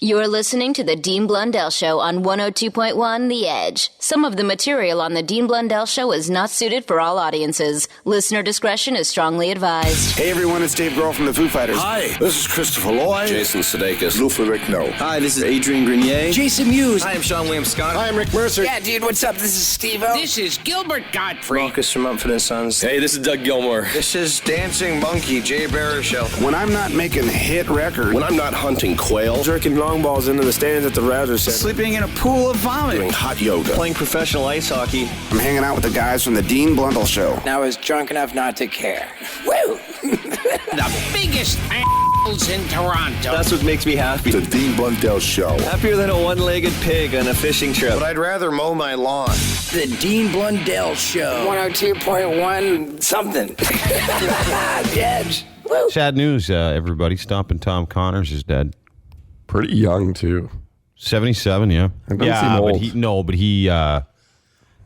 You're listening to the Dean Blundell Show on 102.1 The Edge. Some of the material on the Dean Blundell Show is not suited for all audiences. Listener discretion is strongly advised. Hey everyone, it's Dave Grohl from the Foo Fighters. Hi, this is Christopher Lloyd. Jason Sudeikis. Lou Ferrigno. Hi, this is Adrian Grenier. Jason Mewes. Hi, I'm Sean William Scott. Hi, I'm Rick Mercer. Yeah, dude, what's up? This is Steve-O. This is Gilbert Gottfried. Marcus from Mumford & Sons. Hey, this is Doug Gilmour. This is Dancing Monkey, Jay Baruchel. When I'm not making hit records, When I'm not hunting quail, Jerking long balls into the stands at the Rouser Center. Sleeping in a pool of vomit. doing hot yoga, Playing professional ice hockey. I'm hanging out with the guys from the Dean Blundell Show. And I was drunk enough not to care. Woo! The biggest a**holes in Toronto. That's what makes me happy. The Dean Blundell Show. Happier than a one-legged pig on a fishing trip. but I'd rather mow my lawn. The Dean Blundell Show. 102.1 something. The Edge. Woo! Sad news, everybody. Stompin Tom Connors is dead. Pretty young, too. 77, yeah. It doesn't seem old. but he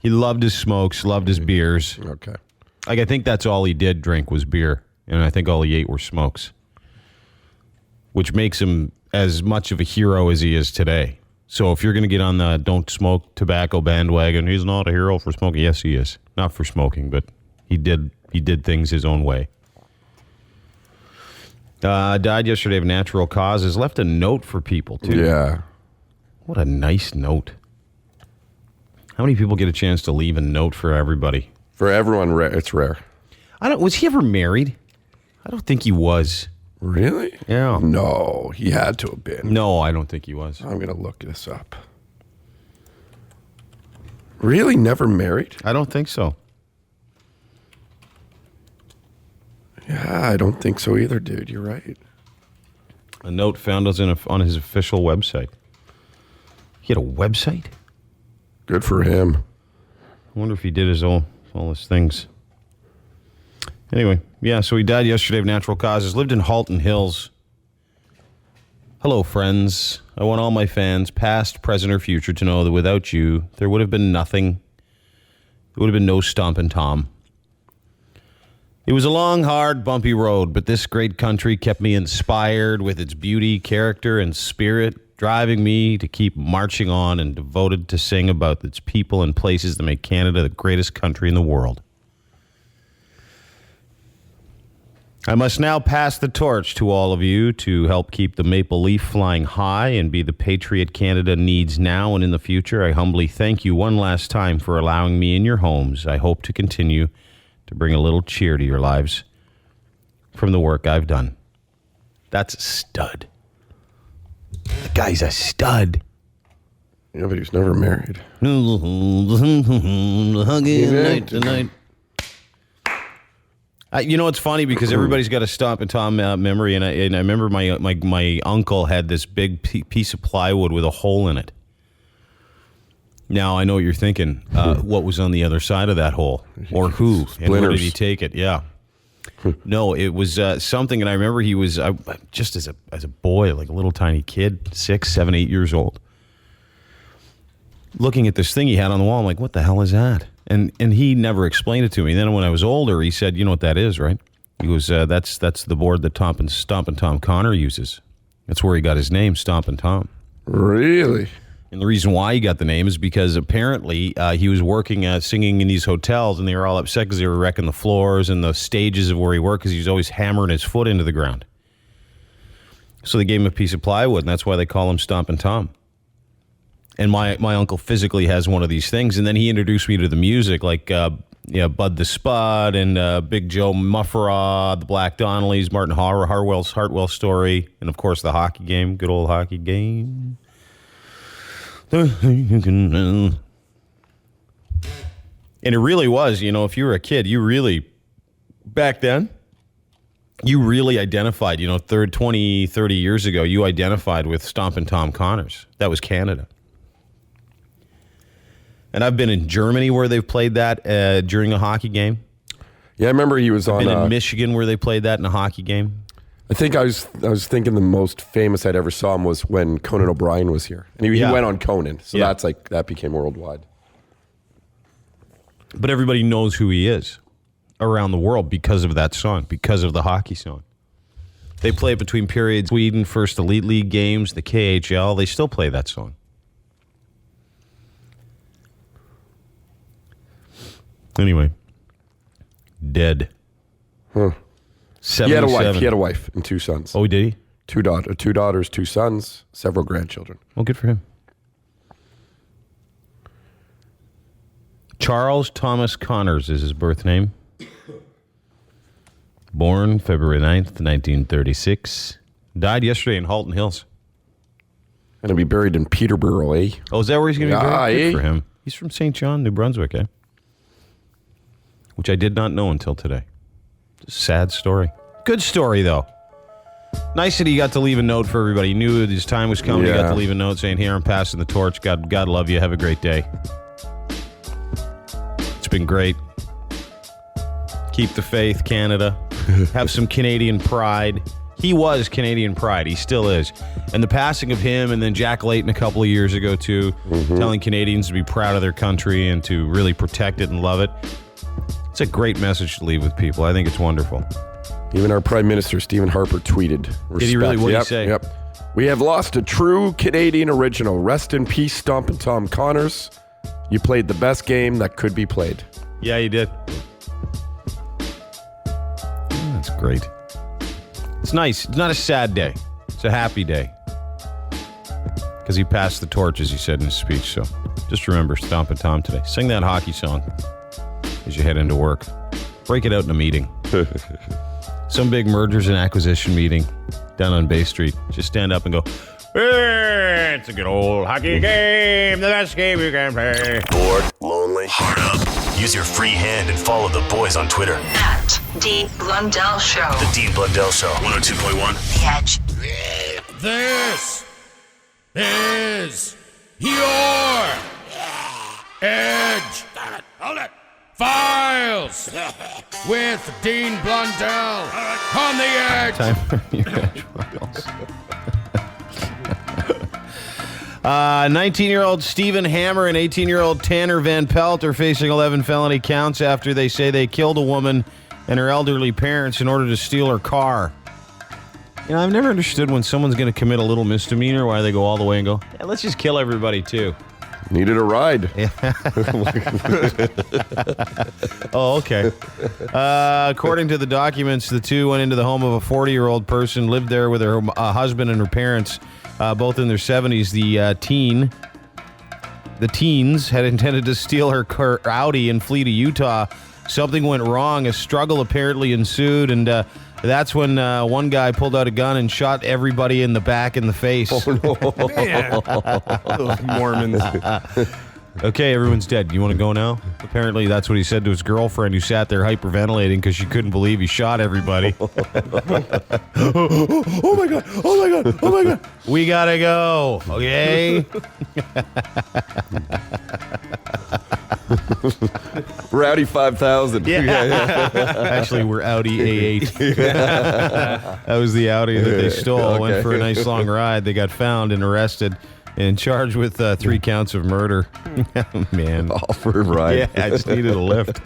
loved his smokes, loved his beers. Okay. Like, I think that's all he did drink was beer, and I think all he ate were smokes, which makes him as much of a hero as he is today. So if you're going to get on the don't smoke tobacco bandwagon, he's not a hero for smoking. Yes, he is. Not for smoking, but he did things his own way. Died yesterday of natural causes. Left a note for people, too. Yeah. What a nice note. How many people get a chance to leave a note for everybody? For everyone, it's rare. Was he ever married? I don't think he was. Really? Yeah. No, he had to have been. No, I don't think he was. I'm going to look this up. Really? Never married? I don't think so. Yeah, I don't think so either, dude. You're right. A note found us on his official website. He had a website? Good for him. I wonder if he did all his things. Anyway, yeah, so he died yesterday of natural causes. Lived in Halton Hills. Hello, friends. I want all my fans, past, present, or future, to know that without you, there would have been nothing. There would have been no Stompin' Tom. It was a long, hard, bumpy road, but this great country kept me inspired with its beauty, character, and spirit, driving me to keep marching on and devoted to sing about its people and places that make Canada the greatest country in the world. I must now pass the torch to all of you to help keep the maple leaf flying high and be the patriot Canada needs now and in the future. I humbly thank you one last time for allowing me in your homes. I hope to continue to bring a little cheer to your lives from the work I've done. That's a stud. The guy's a stud. Yeah, but he's never married. Tonight. You know, it's funny because everybody's got a Stompin' Tom memory, and I remember my uncle had this big piece of plywood with a hole in it. Now, I know what you're thinking. What was on the other side of that hole? Or who? And where did he take it? Yeah. No, it was something, and I remember he was, just as a boy, like a little tiny kid, 6, 7, 8 years old, looking at this thing he had on the wall. I'm like, what the hell is that? And he never explained it to me. And then when I was older, he said, you know what that is, right? He goes, that's the board that Stompin Tom Connors uses. That's where he got his name, Stompin Tom. Really? And the reason why he got the name is because apparently he was working singing in these hotels, and they were all upset because they were wrecking the floors and the stages of where he worked because he was always hammering his foot into the ground. So they gave him a piece of plywood, and that's why they call him Stompin' Tom. And my uncle physically has one of these things, and then he introduced me to the music, like Bud the Spud and Big Joe Mufferaw, the Black Donnellys, Martin Hartwell's Story, and of course the hockey game, good old hockey game. And it really was, if you were a kid, back then, you really identified, 20, 30 years ago, you identified with Stompin' Tom Connors. That was Canada. And I've been in Germany where they've played that during a hockey game. Yeah, I remember he was I've been in Michigan where they played that in a hockey game. I think I was thinking the most famous I'd ever saw him was when Conan O'Brien was here. And he went on Conan, so that became worldwide. But everybody knows who he is around the world because of that song, because of the hockey song. They play it between periods. Sweden, first Elite League games, the KHL. They still play that song. Anyway, dead. Huh. 77. He had a wife and 2 sons. Oh, did he? 2 daughters, 2 sons, several grandchildren. Well, good for him. Charles Thomas Connors is his birth name. Born February 9th, 1936. Died yesterday in Halton Hills. Going to be buried in Peterborough, eh? Oh, is that where he's going to be buried? Eh? Good for him. He's from St. John, New Brunswick, eh? Which I did not know until today. It's a sad story. Good story, though. Nice that he got to leave a note for everybody. He knew his time was coming. Yeah. He got to leave a note saying, here, I'm passing the torch. God love you. Have a great day. It's been great. Keep the faith, Canada. Have some Canadian pride. He was Canadian pride. He still is. And the passing of him and then Jack Layton a couple of years ago, too, telling Canadians to be proud of their country and to really protect it and love it. It's a great message to leave with people. I think it's wonderful. Even our Prime Minister, Stephen Harper, tweeted. Respect. Did he really? What did he say? Yep. We have lost a true Canadian original. Rest in peace, Stompin Tom Connors. You played the best game that could be played. Yeah, you did. That's great. It's nice. It's not a sad day. It's a happy day. Because he passed the torch, as he said in his speech. So just remember Stompin' Tom today. Sing that hockey song as you head into work. Break it out in a meeting. Some big mergers and acquisition meeting down on Bay Street. Just stand up and go, hey, it's a good old hockey game. The best game you can play. Bored, lonely, hard up. Use your free hand and follow the boys on Twitter. At Dean Blundell Show. The Dean Blundell Show. 102.1. The Edge. This is your Edge. Hold it. Files with Dean Blundell on the Edge. Time for your Edge Files. 19-year-old Stephen Hammer and 18-year-old Tanner Van Pelt are facing 11 felony counts after they say they killed a woman and her elderly parents in order to steal her car. You know, I've never understood when someone's going to commit a little misdemeanor, why they go all the way and go, yeah, let's just kill everybody, too. Needed a ride. Oh, okay. According to the documents, the two went into the home of a 40-year-old person, lived there with her husband and her parents, both in their 70s. The teens had intended to steal her Audi and flee to Utah. Something went wrong. A struggle apparently ensued, and that's when one guy pulled out a gun and shot everybody in the back in the face. Oh, no. Man. Those Mormons. Okay, everyone's dead. You want to go now? Apparently, that's what he said to his girlfriend who sat there hyperventilating because she couldn't believe he shot everybody. Oh, my God. Oh, my God. Oh, my God. We got to go. Okay? Rowdy 5000. Yeah. Actually, we're Audi A8. That was the Audi that they stole. Okay. Went for a nice long ride. They got found and arrested and charged with 3 counts of murder. Man. All for a ride. Yeah, I just needed a lift.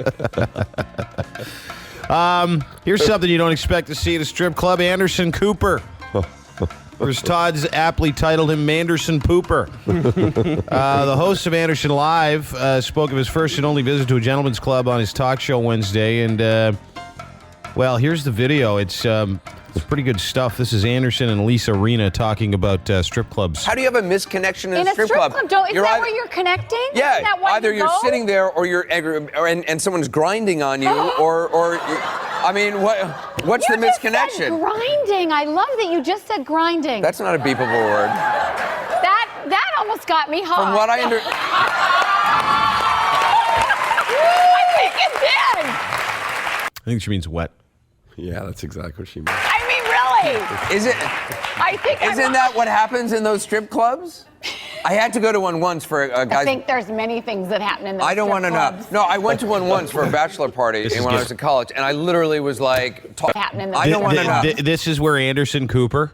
Here's something you don't expect to see at a strip club. Anderson Cooper. Or as Todd's aptly titled him, Manderson Pooper. The host of Anderson Live spoke of his first and only visit to a gentleman's club on his talk show Wednesday. And, well, here's the video. It's pretty good stuff. This is Anderson and Lisa Rena talking about strip clubs. How do you have a misconnection in a strip club? Is that where you're connecting? Yeah, Isn't that why either you you're go? sitting there or you're and someone's grinding on you, or I mean, what's the misconnection? Said grinding. I love that you just said grinding. That's not a beepable word. That almost got me hot. From what I I think it did. I think she means wet. Yeah, that's exactly what she meant. I mean, really. Is it? I think Isn't that what happens in those strip clubs? I had to go to one once for a guy. I think there's many things that happen in those I don't want to know. No, I went to one once for a bachelor party when I was in college, and I literally was like, I don't want to know. This is where Anderson Cooper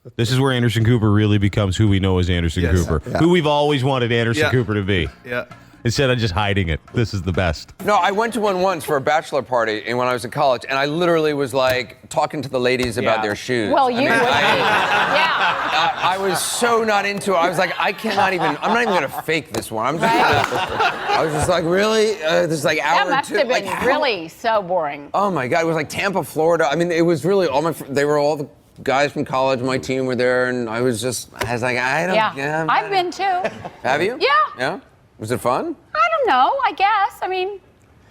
really becomes who we know as Anderson Cooper. Yeah. Who we've always wanted Anderson Cooper to be. Yeah. instead of just hiding it. This is the best. No, I went to one once for a bachelor party when I was in college, and I literally was like talking to the ladies about their shoes. Well, you would be. Yeah. I was so not into it. I was like, I'm not even gonna fake this one. I'm just I was just like, really? This is like hour That must two. have been like, really so boring. Oh my God, it was like Tampa, Florida. I mean, it was really they were all the guys from college, my team were there, and I was like, I don't. Yeah, I've been too. Have you? Yeah. Yeah? Was it fun? I don't know, I guess. I mean,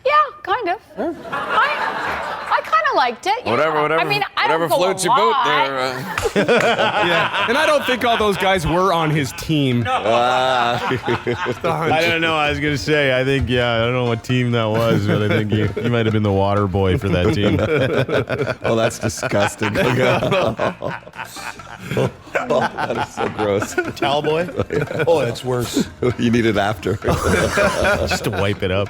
yeah, kind of. I kind of liked it. Yeah. Whatever. I mean, I don't go floats a your boat lot. there. Yeah, and I don't think all those guys were on his team. I don't know. I was going to say, I think, I don't know what team that was, but I think you might have been the water boy for that team. Oh, that's disgusting. That is so gross. Towel boy? Oh, that's worse. You need it after. Just to wipe it up.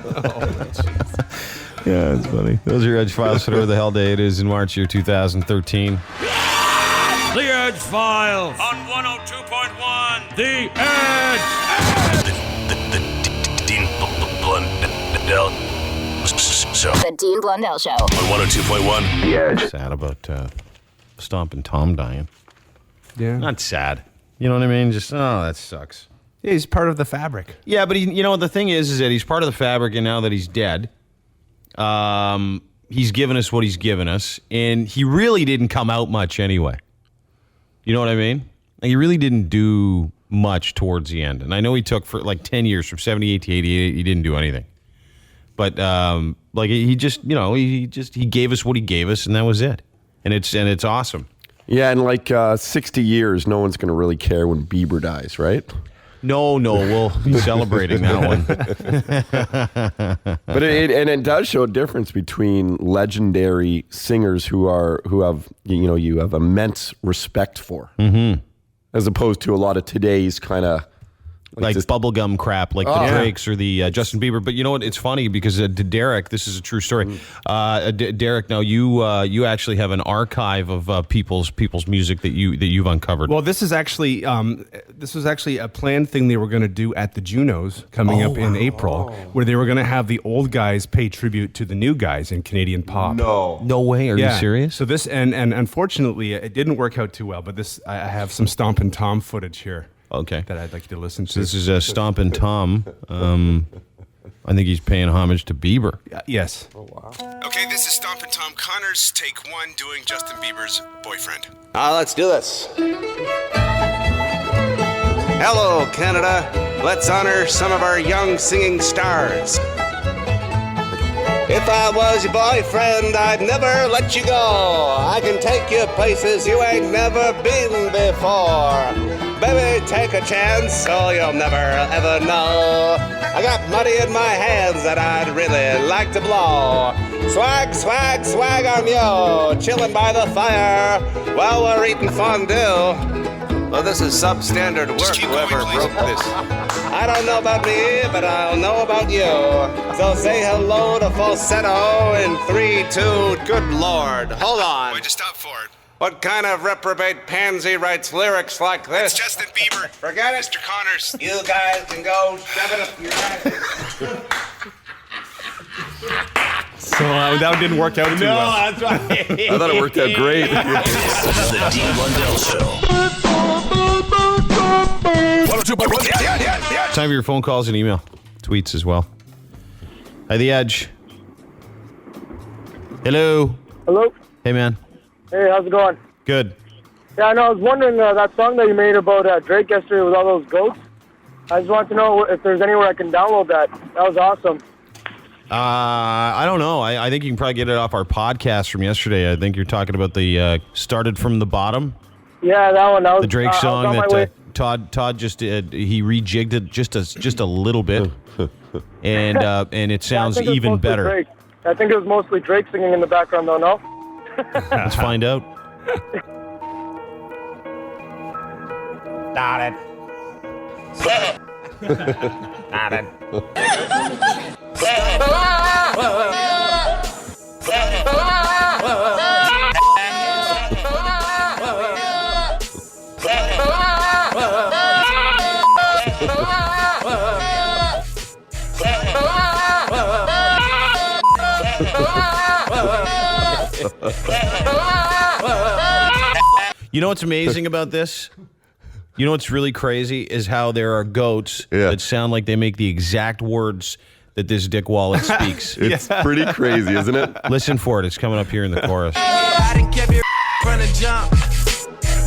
Yeah, it's funny. Those are your Edgefiles for whatever the hell day it is in March year 2013. The Edgefiles on 102.1 The Edge. The Dean Blundell Show. The Dean Blundell Show. On 102.1 The Edge. Sad about Stompin Tom dying. Yeah. Not sad. You know what I mean? Just, that sucks. Yeah, he's part of the fabric. Yeah, but the thing is that he's part of the fabric, and now that he's dead, he's given us what he's given us, and he really didn't come out much anyway. You know what I mean? He really didn't do much towards the end, and I know he took for like 10 years, from 78 to 88, he didn't do anything. But he just, he gave us what he gave us, and that was it. And it's awesome. Yeah, in like 60 years, no one's going to really care when Bieber dies, right? No, we'll be celebrating that one. But it does show a difference between legendary singers who have you have immense respect for, as opposed to a lot of today's kind of like bubblegum crap, like the Drakes or the Justin Bieber. But you know what? It's funny because to Derek, this is a true story. Derek, now you actually have an archive of people's music that you've uncovered. Well, this was actually a planned thing they were going to do at the Junos coming up in April, where they were going to have the old guys pay tribute to the new guys in Canadian pop. No way. Are you serious? So this and unfortunately it didn't work out too well. But I have some Stompin' Tom footage here. Okay. That I'd like you to listen to. So this is Stompin' Tom. I think he's paying homage to Bieber. Yes. Oh, wow. Okay, this is Stompin Tom Connors, take one, doing Justin Bieber's Boyfriend. Let's do this. Hello, Canada. Let's honor some of our young singing stars. If I was your boyfriend, I'd never let you go. I can take you places you ain't never been before. Baby, take a chance, so you'll never ever know. I got money in my hands that I'd really like to blow. Swag, swag, swag on you, chilling by the fire while we're eating fondue. Well, this is substandard work, whoever broke this. I don't know about me, but I'll know about you. So say hello to falsetto in 3, 2, good Lord. Hold on. Why'd you stop for it? What kind of reprobate pansy writes lyrics like this? It's Justin Bieber. Forget it. Mr. Connors. You guys can go shove it up your ass. So that didn't work out too well. That's right. I thought it worked out great. The Dean Blundell Show. Time for your phone calls and email. Tweets as well. Hi, The Edge. Hello. Hello. Hey, man. Hey, how's it going? Good. Yeah, I know. I was wondering that song that you made about Drake yesterday with all those goats. I just want to know if there's anywhere I can download that. That was awesome. I don't know. I think you can probably get it off our podcast from yesterday. I think you're talking about the Started From the Bottom. Yeah, that one. That was the Drake song that Todd just he rejigged it just a little bit, and it sounds even better. Drake. I think it was mostly Drake singing in the background, though. No. Let's find out. Got it. Got it. You know what's amazing about this? You know what's really crazy is how there are goats that sound like they make the exact words that this Dick Wallet speaks. It's pretty crazy, isn't it? Listen for it. It's coming up here in the chorus. I didn't keep your from the jump.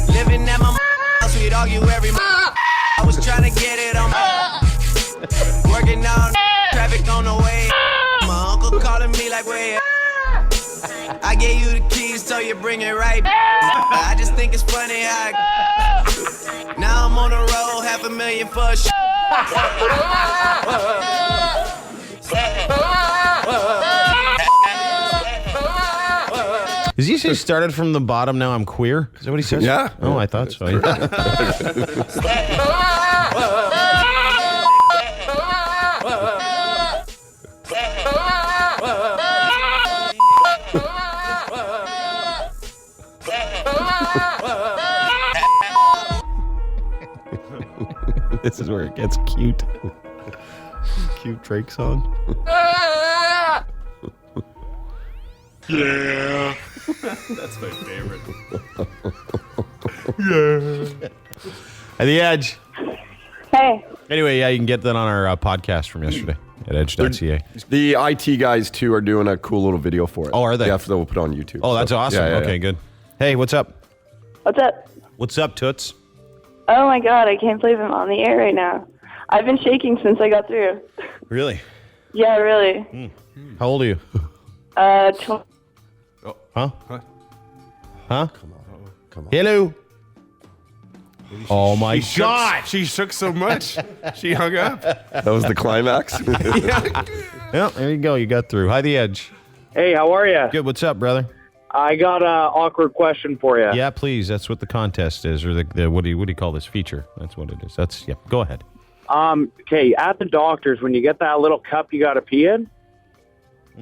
Living at my house, we'd argue every month. I was trying to get it on my working on traffic on the way. My uncle calling me like, wait. I gave you the keys, so you bring it right. I just think it's funny how now I'm on the road, $500,000 for a Does he say started from the bottom, now I'm queer? Is that what he says? Yeah. Oh, I thought so. This is where it gets cute. Cute Drake song. Yeah. That's my favorite. Yeah. At the Edge. Hey. Anyway, yeah, you can get that on our podcast from yesterday at edge.ca. The IT guys, too, are doing a cool little video for it. Oh, are they? Yeah, they'll put it on YouTube. Oh, that's awesome. Yeah, okay, good. Hey, what's up? What's up? What's up, Toots? Oh my God, I can't believe I'm on the air right now. I've been shaking since I got through. Really? Yeah, really. How old are you? 20. Huh? Huh? Come on. Hello. Oh my God! She shook so much, she hung up. That was the climax? Yeah, there you go. You got through. Hi, the Edge. Hey, how are you? Good. What's up, brother? I got an awkward question for you. Yeah, please. That's what the contest is, or the what do you call this feature? That's what it is. That's Go ahead. Okay, at the doctor's, when you get that little cup you got to pee in,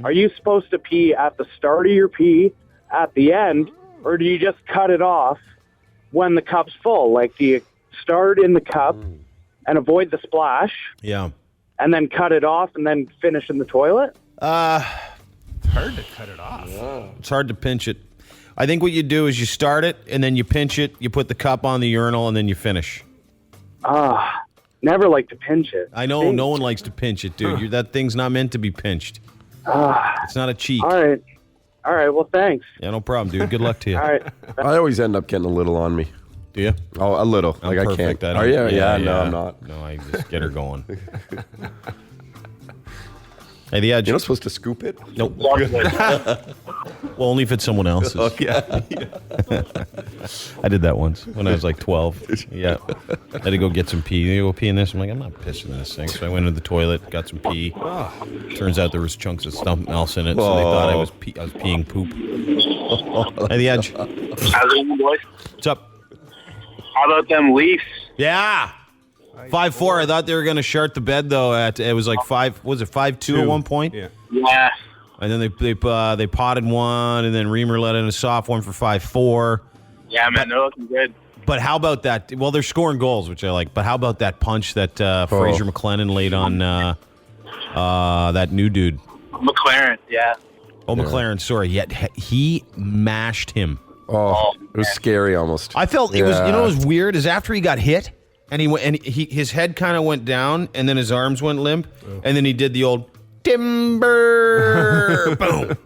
are you supposed to pee at the start of your pee, at the end, or do you just cut it off when the cup's full? Like, do you start in the cup and avoid the splash? Yeah. And then cut it off and then finish in the toilet? It's hard to cut it off. Yeah. It's hard to pinch it. I think what you do is you start it, and then you pinch it, you put the cup on the urinal, and then you finish. Never like to pinch it. I know, no one likes to pinch it, dude. That thing's not meant to be pinched. It's not a cheek. All right, well, thanks. Yeah, no problem, dude. Good luck to you. All right. I always end up getting a little on me. Do you? Oh, a little. I'm like perfect. I can't. I don't, yeah, no, I'm not. No, I just get her going. Hey, the Edge. You're not supposed to scoop it? Nope. Well, only if it's someone else's. Oh, yeah. I did that once when I was like 12. Yeah. I had to go get some pee. You go pee in this? I'm like, I'm not pissing in this thing. So I went into the toilet, got some pee. Turns out there was chunks of something else in it, so they thought I was peeing poop. Hey, the Edge. How's it going, boys? What's up? How about them Leafs? Yeah. 5-4. I thought they were going to shart the bed, though. It was like 5-2 at one point? Yeah. And then they potted one, and then Reamer let in a soft one for 5-4. Yeah, man, they're looking good. But how about that? Well, they're scoring goals, which I like. But how about that punch that Fraser McLennan laid on that new dude? McLaren, yeah. Oh, McLaren, sorry. Yet he mashed him. Oh, it was scary almost. I felt it was. You know what was weird is after he got hit, and his head kind of went down, and then his arms went limp, and then he did the old timber boom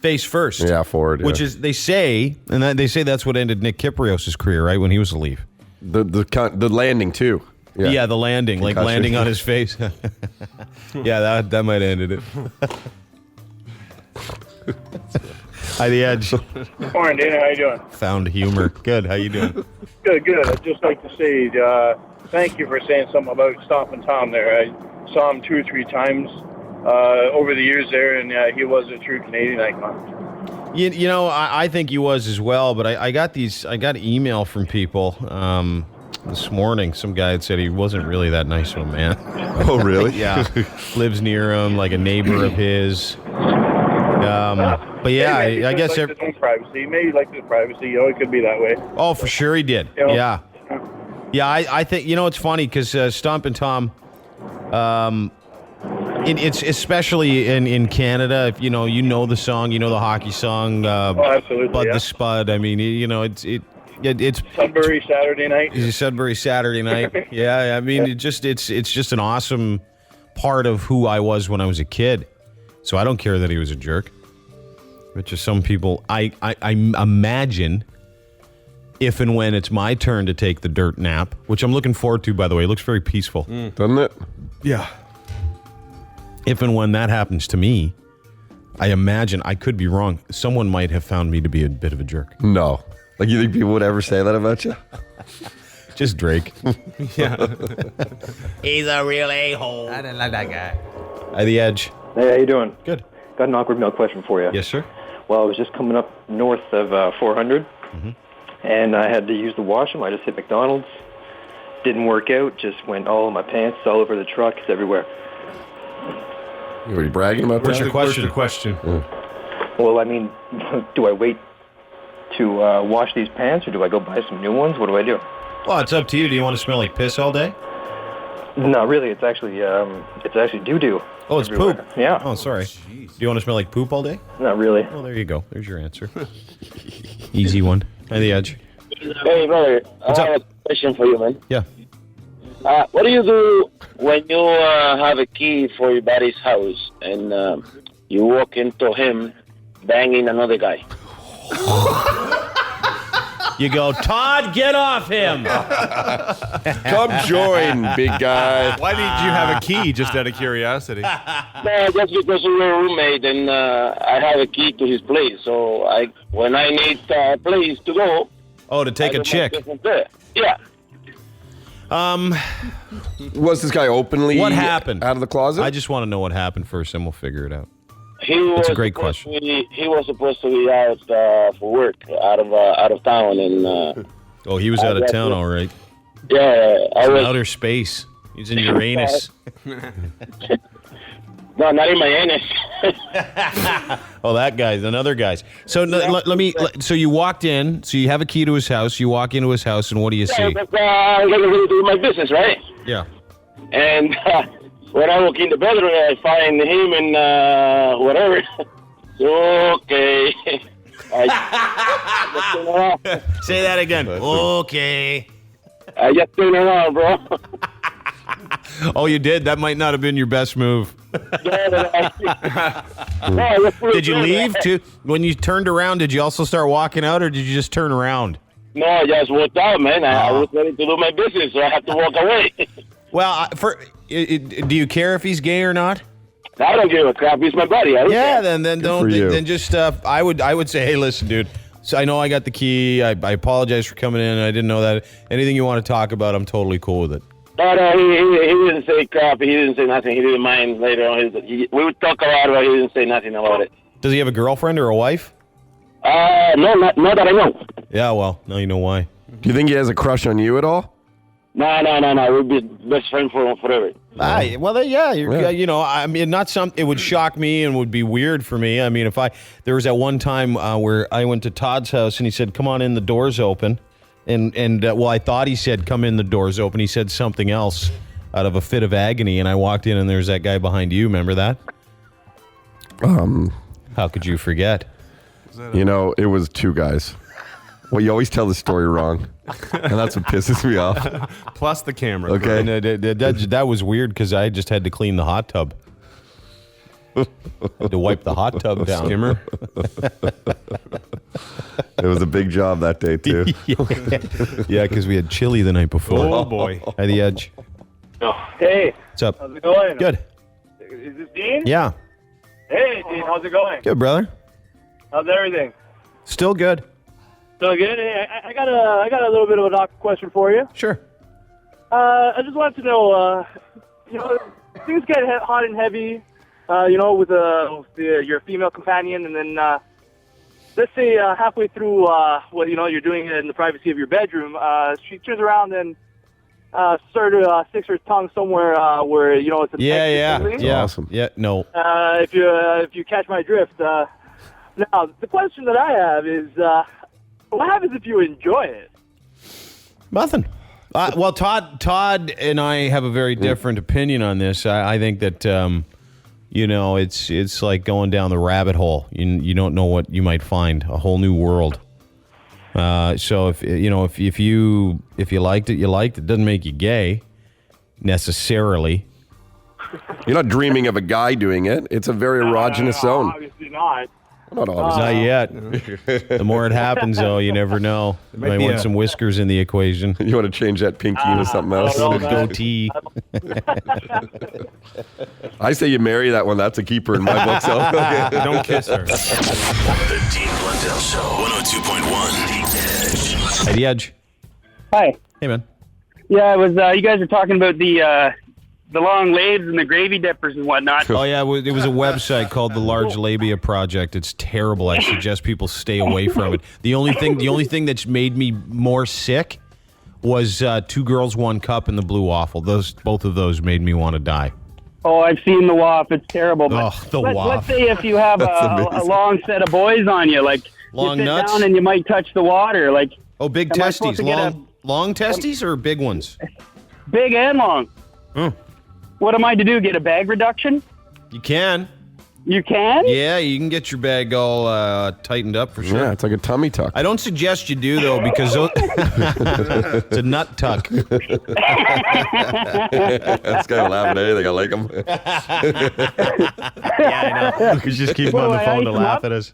face first. Yeah, forward. Which is they say that's what ended Nick Kiprios' career, right, when he was a Leaf. The landing too. Yeah, the landing, Concussion. like landing on his face. Yeah, that might have ended it. Hi, the Edge. Morning, Dana. How you doing? Found humor. Good. How you doing? Good. I'd just like to say thank you for saying something about Stompin Tom there. I saw him 2 or 3 times over the years there, and he was a true Canadian icon. You know, I think he was as well, but I got email from people this morning. Some guy had said he wasn't really that nice of a man. Oh, really? Yeah. Lives near him, like a neighbor of his. But yeah, I guess his own privacy. Maybe like his privacy. You know, it could be that way. Oh, for sure he did. You know? Yeah. I think it's funny because Stompin Tom, It's especially in Canada. If you know the song, you know the hockey song. Absolutely, Bud yeah. the Spud. I mean, it's Sudbury Saturday night. Sudbury Saturday night. Yeah, I mean, it's just an awesome part of who I was when I was a kid. So I don't care that he was a jerk. But just some people, I imagine if and when it's my turn to take the dirt nap, which I'm looking forward to, by the way. It looks very peaceful. Doesn't it? Yeah. If and when that happens to me, I imagine, I could be wrong, someone might have found me to be a bit of a jerk. No. Like, you think people would ever say that about you? Just Drake. Yeah. He's a real a-hole. I didn't like that guy. At the Edge. Hey, how you doing? Good. Got an awkward mail question for you. Yes, sir. Well, I was just coming up north of 400, Mm-hmm. and I had to use the washroom. I just hit McDonald's. Didn't work out. Just went all in my pants, all over the truck. It's everywhere. Were you bragging about What's that? your question? What's the question? Well, I mean, do I wait to wash these pants, or do I go buy some new ones? What do I do? Well, it's up to you. Do you want to smell like piss all day? No, really. It's actually doo-doo. Oh, it's everywhere. poop. Yeah. Oh, sorry. Do you want to smell like poop all day? Not really. Well, there you go. There's your answer. Easy one. At the Edge. Hey, brother. What's I have up? a question for you, man. Yeah. What do you do when you have a key for your buddy's house and you walk into him banging another guy? You go, Todd, get off him. Come join, big guy. Why did you have a key, just out of curiosity? No, just because we were a roommate and I have a key to his place. So when I need a place to go. Oh, to take a chick. Yeah. Was this guy openly What happened? out of the closet? I just want to know what happened first, and we'll figure it out. That's a great question. He was supposed to be out for work, out of town, and Oh, he was out of town, all right. yeah, He's in outer space. He's in Uranus. No, not in my anus. Oh, that guy's another guy's. So let me. So you walked in. So you have a key to his house. You walk into his house, and what do you see? But, I'm gonna do my business, right? Yeah. And when I walk in the bedroom, I find him and whatever. Okay. I just turn around. Say that again. Okay. I just turn around, bro. Oh, you did? That might not have been your best move. Did you leave too? When you turned around, did you also start walking out, or did you just turn around? No, I just walked out, man. I was ready to do my business, so I had to walk away. Well, do you care if he's gay or not? I don't give a crap. He's my buddy. I don't care. Then don't. Then just I would say, hey, listen, dude. So I know I got the key. I apologize for coming in. I didn't know that. Anything you want to talk about, I'm totally cool with it. No, he didn't say crap. He didn't say nothing. He didn't mind later on. We would talk a lot, but he didn't say nothing about it. Does he have a girlfriend or a wife? No, not that I know. Yeah, well, now you know why. Do you think he has a crush on you at all? No. We'll be best friends forever. You know, I mean, not some. It would shock me and would be weird for me. I mean, there was that one time where I went to Todd's house and he said, "Come on in, the door's open," and I thought he said, "Come in, the door's open." He said something else out of a fit of agony, and I walked in and there's that guy behind you. Remember that? How could you forget? You know, it was two guys. Well, you always tell the story wrong, and that's what pisses me off. Plus the camera. Okay. And, that was weird because I just had to clean the hot tub. Had to wipe the hot tub down. Skimmer. It was a big job that day, too. Yeah, because we had chili the night before. Oh, boy. At the Edge. Hey. What's up? How's it going? Good. Is this Dean? Yeah. Hey, Dean. How's it going? Good, brother. How's everything? Still good. So good. Hey, I got a little bit of a doc question for you. Sure. I just wanted to know, things get hot and heavy, with your female companion, and then let's say halfway through you're doing it in the privacy of your bedroom, she turns around and sticks her tongue somewhere where it's a yeah. Awesome. Yeah. No. If you catch my drift. Now the question that I have is. What happens if you enjoy it? Nothing. Well, Todd and I have a very different opinion on this. I think that it's like going down the rabbit hole. You don't know what you might find, a whole new world. So if you liked it, you liked it. Doesn't make you gay necessarily. You're not dreaming of a guy doing it. It's a very erogenous zone. Obviously not. Not obviously. Not yet. The more it happens, though, you never know. You might want some whiskers in the equation. You want to change that pinky into something else? A goatee. I say you marry that one. That's a keeper in my book. So don't kiss her. The Dean Blundell Show, 102.1 The Edge. Hey, The Edge. Hi. Hey, man. Yeah, it was. You guys were talking about the long labes and the gravy dippers and whatnot. Oh, yeah, it was a website called the Large Labia Project. It's terrible. I suggest people stay away from it. The only thing that's made me more sick was 2 Girls, 1 Cup and the Blue Waffle. Both of those made me want to die. Oh, I've seen the WAF. It's terrible. But the WAF. Let's say if you have a long set of boys on you, like long you sit nuts down and you might touch the water, like. Oh, big testes. Long testes or big ones? Big and long. Hmm. What am I to do? Get a bag reduction? You can. You can? Yeah, you can get your bag all tightened up for sure. Yeah, it's like a tummy tuck. I don't suggest you do, though, because it's a nut tuck. This guy laughing at anything. I like him. Yeah, I know. You just keep him on the phone to laugh at us.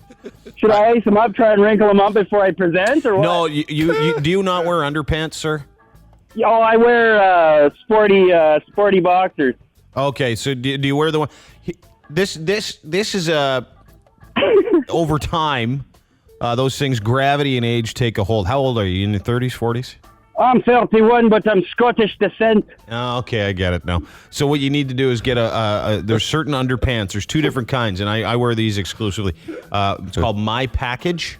Should I ice them up, try and wrinkle them up before I present, or what? No, you do you not wear underpants, sir? Oh, I wear sporty boxers. Okay, so do you wear the one? This is over time, those things, gravity and age take a hold. How old are you? In your 30s, 40s? I'm 31, but I'm Scottish descent. Oh, okay, I get it now. So what you need to do is get there's certain underpants. There's 2 different kinds, and I wear these exclusively. It's called My Package.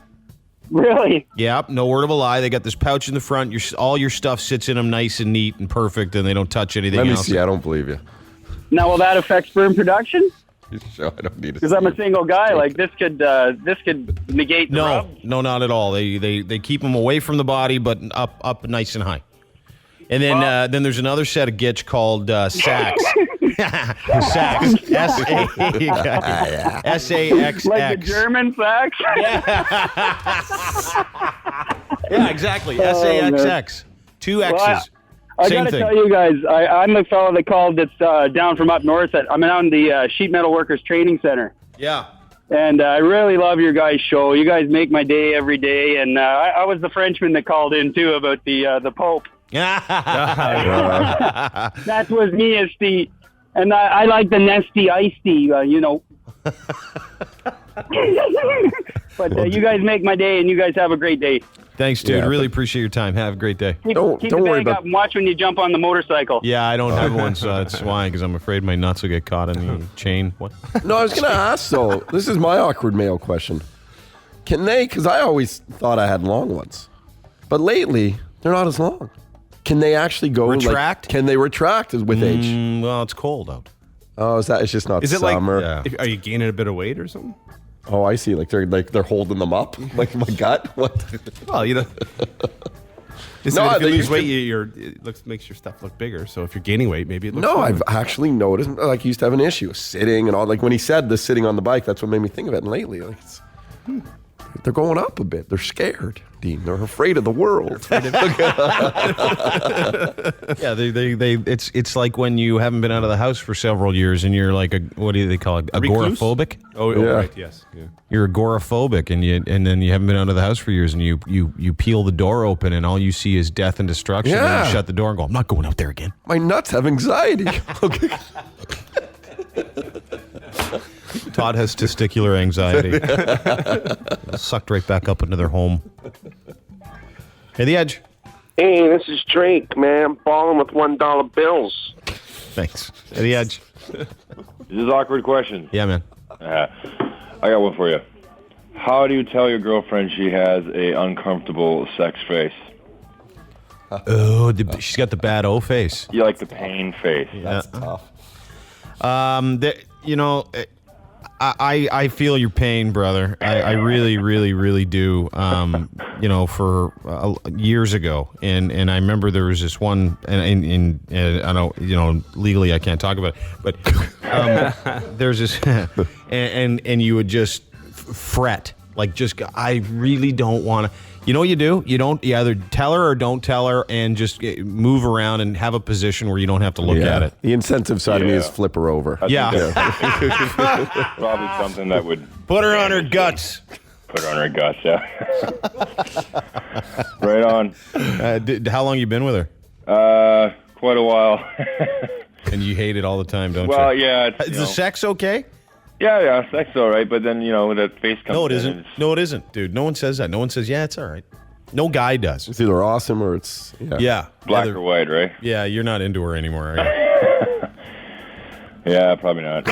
Really? Yep, no word of a lie. They got this pouch in the front. All your stuff sits in them nice and neat and perfect, and they don't touch anything else. Let me see. I don't believe you. Now, will that affect sperm production? Sure, I don't need to. Because I'm a single guy. Like this could negate the rub. No, not at all. They keep them away from the body, but up nice and high. And then there's another set of gitch called Sax. Sax. S-A-X-X. Like the German sax? Yeah, exactly. S-A-X-X. 2 X's. Well, I Same got to thing. tell you guys, I'm the fellow that called that's down from up north. I'm out in the Sheet Metal Workers Training Center. Yeah. And I really love your guys' show. You guys make my day every day. And I was the Frenchman that called in, too, about the Pope. That was me, Esty. And I like the Nesty Iced-Tea, But you guys make my day, and you guys have a great day. Thanks, dude. Yeah, really appreciate your time. Have a great day. Keep Don't the worry bag about- up and watch when you jump on the motorcycle. Yeah, I don't have one, so that's why, because I'm afraid my nuts will get caught in the chain. What? No, I was going to ask, though. This is my awkward male question. Can they, because I always thought I had long ones, but lately, they're not as long. Can they actually go Retract? Can they retract with age? Well, it's cold out. Oh, is that? It's just not Is it summer. like, are you gaining a bit of weight or something? Oh, I see. Like they're holding them up, like my gut. What? Well, if you lose weight, makes your stuff look bigger. So if you're gaining weight, maybe it looks. No, smaller. I've actually noticed. Like, I used to have an issue sitting and all. Like when he said the sitting on the bike, that's what made me think of it. And lately, like they're going up a bit. They're scared, Dean. They're afraid of the world. Yeah, it's like when you haven't been out of the house for several years and you're like what do they call it? Agoraphobic? Oh, yeah. Right. Yes. Yeah. You're agoraphobic and then you haven't been out of the house for years and you peel the door open and all you see is death and destruction. And Yeah. you shut the door and go, I'm not going out there again. My nuts have anxiety. Okay. Todd has testicular anxiety. Sucked right back up into their home. Hey, The Edge. Hey, this is Drake, man. I'm balling with $1 bills. Thanks. Hey, The Edge. This is an awkward question. Yeah, man. I got one for you. How do you tell your girlfriend she has a uncomfortable sex face? Oh, she's got the bad O face. You like the pain face. That's tough. I feel your pain, brother. I really, really, really do. For years ago, and I remember there was this one, and I don't, legally I can't talk about it, but there's this, and you would just fret, like I really don't want to. You know what you do? You either tell her or don't tell her, and just move around and have a position where you don't have to look at it. The incentive side of me is flip her over. Probably something that would put her on her guts. Put her on her guts, yeah. Right on. How long you been with her? Quite a while. And you hate it all the time, don't you? Well, yeah. Is the sex okay? Yeah, sex all right, but then, that face comes No, it in isn't. and No, it isn't, dude. No one says that. No one says, yeah, it's all right. No guy does. It's either awesome or it's... Yeah. Black or white, right? Yeah, you're not into her anymore, are you? Yeah, probably not.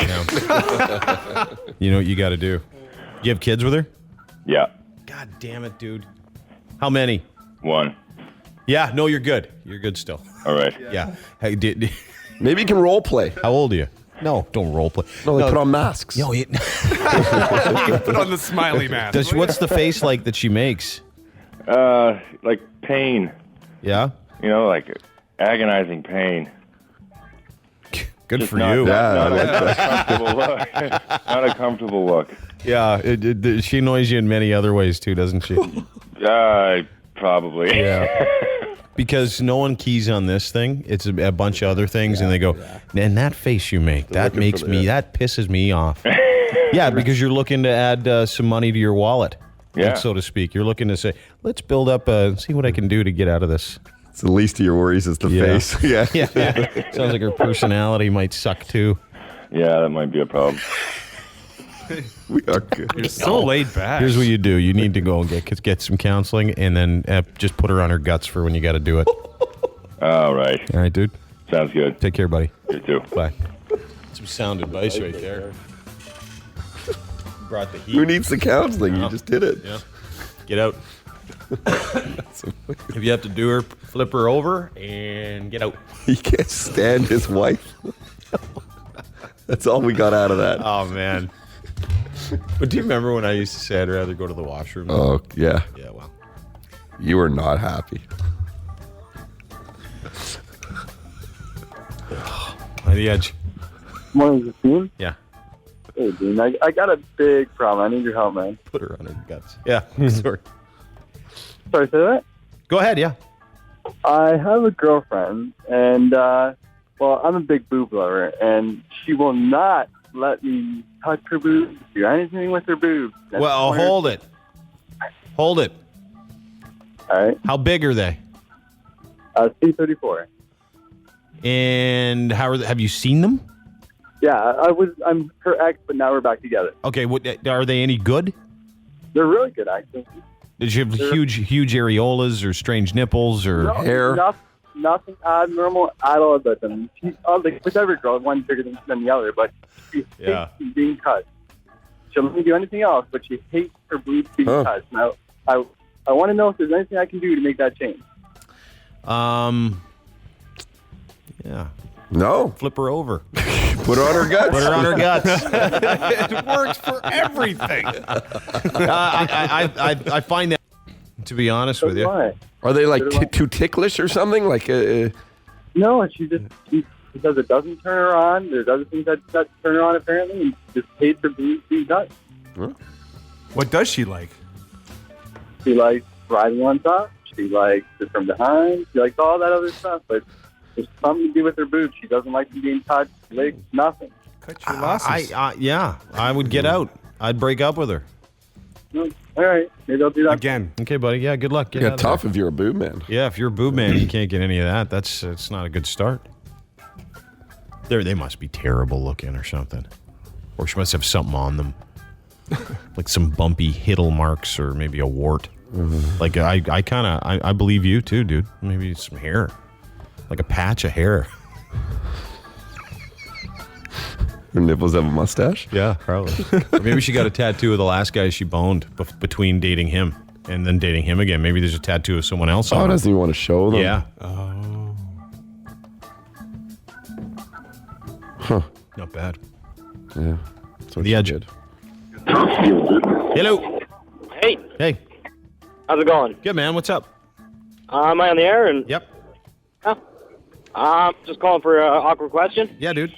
You know what you got to do? You have kids with her? Yeah. God damn it, dude. How many? One. Yeah, no, you're good. You're good still. All right. Yeah. Hey, maybe you can role play. How old are you? No, don't role play. No, they put on masks. Yo, You put on the smiley mask. What's the face like that she makes? Like pain. Yeah? Like agonizing pain. Good Just for not, you. Not a comfortable look. Not a comfortable look. Yeah, she annoys you in many other ways too, doesn't she? Probably. Yeah. Because no one keys on this thing. It's a bunch of other things, and they go, and that face you make, that makes me, that pisses me off. Yeah, because you're looking to add some money to your wallet, so to speak. You're looking to say, let's build up, see what I can do to get out of this. It's the least of your worries is the face. Yeah. Sounds like her personality might suck too. Yeah, that might be a problem. We are good. You're so laid back. Here's what you do. You need to go and get some counseling, and then just put her on her guts for when you got to do it. All right. All right, dude. Sounds good. Take care, buddy. You too. Bye. Some sound advice right there. Brought the heat. Who needs the counseling? You just did it. Yeah. Get out. If you have to do her, flip her over and get out. He can't stand his wife. That's all we got out of that. Oh, man. But do you remember when I used to say I'd rather go to the washroom? Oh, yeah. Yeah, well. You were not happy. On the edge. Morning, Dean. Yeah. Hey, Dean. I got a big problem. I need your help, man. Put her on her guts. Yeah, sorry. Sorry, say that? Go ahead, yeah. I have a girlfriend, and, I'm a big boob lover, and she will not let me touch her boobs, do anything with her boobs. Well, hold it. Hold it. All right. How big are they? 234. And have you seen them? Yeah, I'm her ex, but now we're back together. Okay, are they any good? They're really good, actually. Did you have huge areolas or strange nipples or hair? Nothing abnormal at all about them. With every girl, one's bigger than the other, but she hates being cut. She'll let me do anything else, but she hates her boobs being cut. Now, I want to know if there's anything I can do to make that change. Yeah. No. Flip her over. Put her on her guts. Put her on her guts. It works for everything. I find that, to be honest with you. Are they like too ticklish or something? Like No, she because it doesn't turn her on. There's other things that turn her on apparently, and just hates her boobs being cut. Huh? What does she like? She likes riding on top. She likes it from behind. She likes all that other stuff, but there's something to do with her boobs. She doesn't like them being touched, legs, nothing. Cut your losses. I would get out. I'd break up with her. All right, maybe I'll do that again. Okay, buddy. Yeah, good luck. Get yeah, out of tough there. if you're a boob man. Yeah, if you're a boob man, you can't get any of that. It's not a good start. They must be terrible looking or something, or she must have something on them, like some bumpy hittle marks or maybe a wart. Mm-hmm. Like I believe you too, dude. Maybe some hair, like a patch of hair. Her nipples have a mustache? Yeah, probably. Or maybe she got a tattoo of the last guy she boned between dating him and then dating him again. Maybe there's a tattoo of someone else on her. Doesn't even want to show them? Yeah. Oh. Huh. Not bad. Yeah. The edge. Hello. Hey. Hey. How's it going? Good, man. What's up? Am I on the air? Yep. Just calling for an awkward question. Yeah, dude.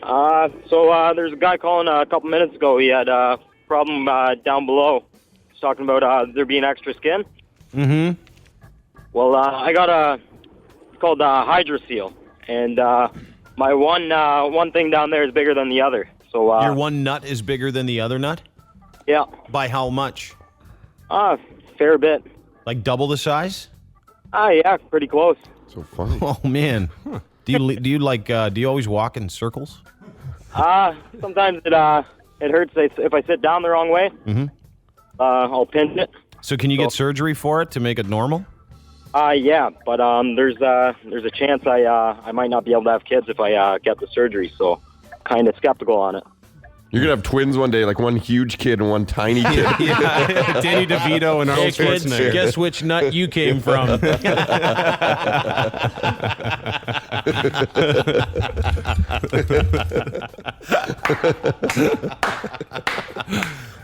So there's a guy calling a couple minutes ago. He had a problem down below. He's talking about there being extra skin. Mm-hmm. Well, I got it's called Hydra Seal, and my one thing down there is bigger than the other. So Your one nut is bigger than the other nut? Yeah. By how much? Fair bit. Like double the size? Yeah, pretty close. So funny. Oh man. Huh. Do you always walk in circles? Sometimes it hurts if I sit down the wrong way. Mm-hmm. I'll pinch it. So can you get surgery for it to make it normal? Yeah, but there's a chance I might not be able to have kids if I get the surgery. So, kind of skeptical on it. You're going to have twins one day, like one huge kid and one tiny kid. Yeah. Danny DeVito and Arnold Schwarzenegger. Guess which nut you came from.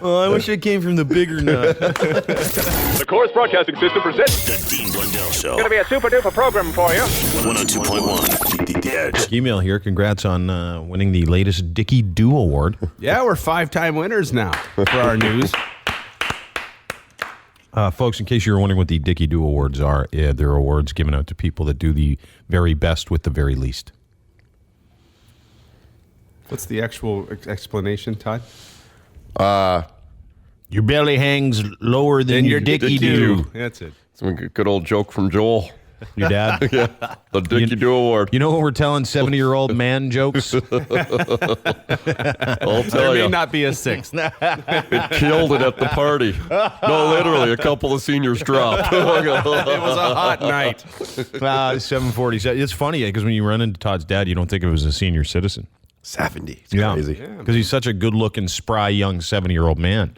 Well, I wish I came from the bigger nut. The Chorus Broadcasting System presents The Dean Blundell Show. Going to be a super duper program for you. 102.1 The Edge. Email here. Congrats on winning the latest Dickie Doo Award. Yeah, we're 5-time winners now for our news. Folks, in case you're wondering what the Dickie Doo Awards are, they're awards given out to people that do the very best with the very least. What's the actual explanation, Todd? Your belly hangs lower than your Dickie Doo. That's it. Some good old joke from Joel. Your dad? Yeah. The Dickie Doo Award. You know when we're telling 70-year-old man jokes? I'll tell There you. may not be a sixth. It killed it at the party. No, literally, a couple of seniors dropped. It was a hot night. 747. It's funny because when you run into Todd's dad, you don't think of him as a senior citizen. 70. It's crazy. Because he's such a good-looking, spry, young 70-year-old man.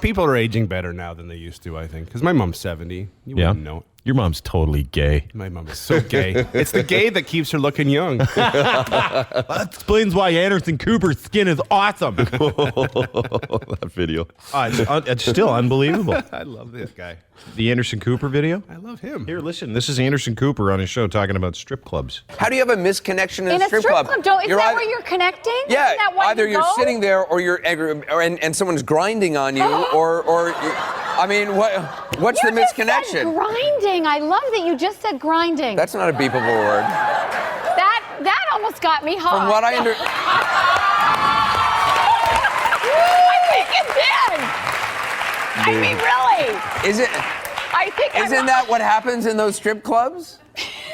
People are aging better now than they used to, I think. Because my mom's 70. You wouldn't know it. Your mom's totally gay. My mom is so gay. It's the gay that keeps her looking young. That explains why Anderson Cooper's skin is awesome. That video. It's still unbelievable. I love this guy. The Anderson Cooper video? I love him. Here, listen. This is Anderson Cooper on his show talking about strip clubs. How do you have a misconnection in a strip club? Is that where you're connecting? Yeah, Isn't that why either you you're go? sitting there or you're and someone's grinding on you, or I mean, what's the misconnection? Said grinding. I love that you just said grinding. That's not a beepable word. That almost got me hot. From what I I think it did. I mean, really. Isn't that what happens in those strip clubs?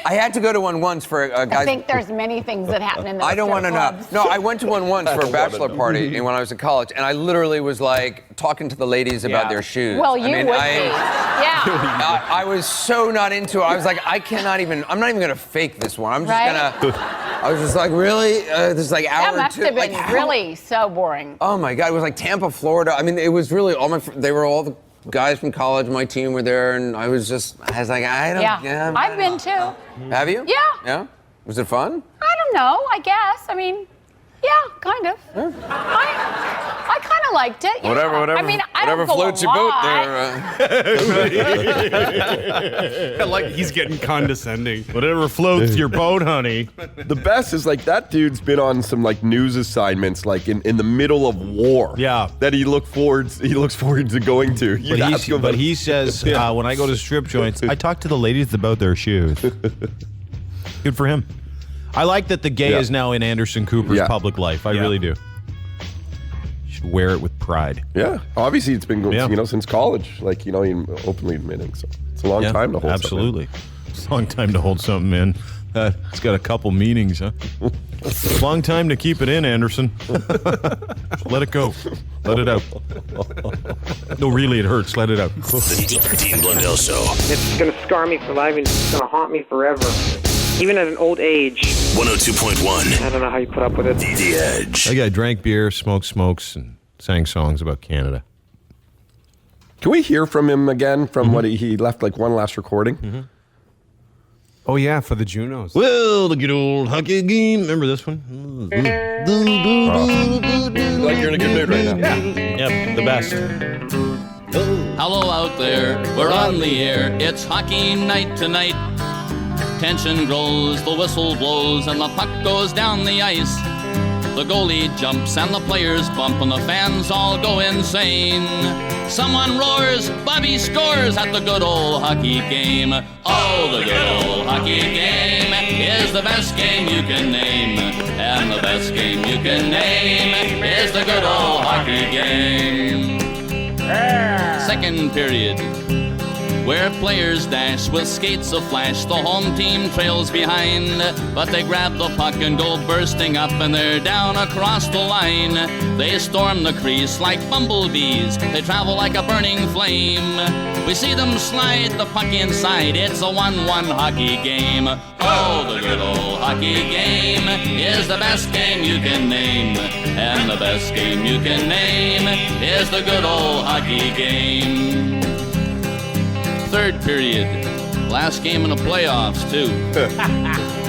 I had to go to one once for a guy. I think there's many things that happen in those I don't want to know. No, I went to one once for a bachelor party when I was in college, and I literally was like talking to the ladies about their shoes. Well, you would be. Yeah. I was so not into it. I was like, I'm not even going to fake this one. I'm just I was just like, really? This is like hour That must two. have been Like, really so boring. Oh my God, it was like Tampa, Florida. I mean, it was really they were all the guys from college. My team were there, and I was like, I don't. Yeah. I've been too. Have you? Yeah. Yeah. Was it fun? I don't know. I guess. I mean, yeah, kind of. I kind of liked it. Yeah. Whatever. I mean, I whatever don't go floats a your boat lot. there. Like he's getting condescending. Whatever floats your boat, honey. The best is like that dude's been on some like news assignments like in the middle of war. Yeah. That he looks forward to going to. But he says when I go to strip joints, I talk to the ladies about their shoes. Good for him. I like that the gay is now in Anderson Cooper's public life. I really do. You should wear it with pride. Yeah. Obviously, it's been going since college. Like openly admitting. So it's a long time to hold. Absolutely. It's a long time to hold something in. It's got a couple meanings, huh? Long time to keep it in, Anderson. Let it go. Let it out. No, really, it hurts. Let it out. The Dean Blundell Show. It's going to scar me for life and it's going to haunt me forever. Even at an old age. 102.1. I don't know how you put up with it. The Edge. That guy drank beer, smoked smokes, and sang songs about Canada. Can we hear from him again from what he left like one last recording? Oh, yeah, for the Junos. Well, the good old hockey game. Remember this one? Like you're in a good mood right now. Yeah. Yep, the best. Hello out there, we're on the air. It's hockey night tonight. Tension grows, the whistle blows, and the puck goes down the ice. The goalie jumps and the players bump and the fans all go insane. Someone roars, Bobby scores at the good old hockey game. Oh, the good old hockey game is the best game you can name. And the best game you can name is the good old hockey game. Second period, where players dash with skates aflash. The home team trails behind, but they grab the puck and go bursting up, and they're down across the line. They storm the crease like bumblebees. They travel like a burning flame. We see them slide the puck inside. It's a 1-1 hockey game. Oh, the good old hockey game is the best game you can name. And the best game you can name is the good old hockey game. Third period, last game in the playoffs too.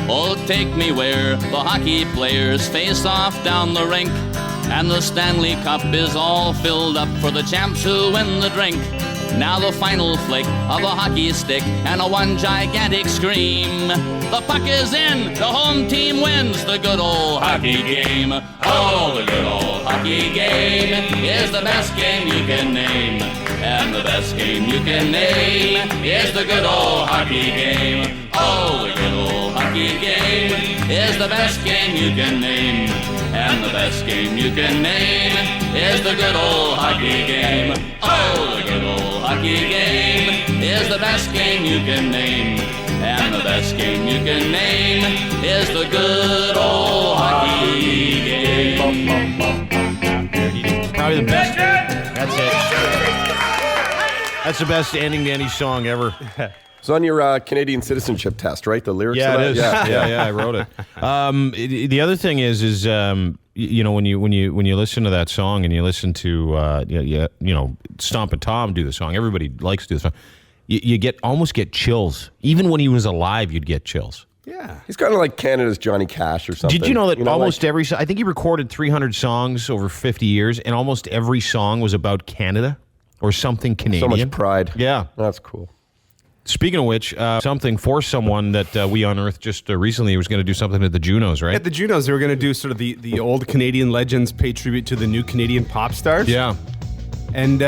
Oh, take me where the hockey players face off down the rink, and the Stanley Cup is all filled up for the champs who win the drink. Now the final flick of a hockey stick and a one gigantic scream. The puck is in, the home team wins the good old hockey game. Oh, the good old hockey game is the best game you can name. And the best game you can name is the good old hockey game. Oh, the good old hockey game is the best game you can name. And the best game you can name is the good old hockey game. Oh, the good old hockey game is the best game you can name. And the best game you can name is the good old hockey game. Probably the best. That's it. That's the best ending to any song ever. It's on your Canadian citizenship test, right? The lyrics. Yeah, of it that? is. Yeah, I wrote it. The other thing is you know, when you listen to that song and you listen to you know, Stompin Tom do the song. Everybody likes to do the song. You almost get chills. Even when he was alive, you'd get chills. Yeah, he's kind of like Canada's Johnny Cash or something. Did you know that almost every I think he recorded 300 songs over 50 years, and almost every song was about Canada or something Canadian. So much pride. Yeah, that's cool. Speaking of which, something for someone that we unearthed just recently was going to do something at the Junos, right? At the Junos, they were going to do sort of the old Canadian legends pay tribute to the new Canadian pop stars. Yeah. And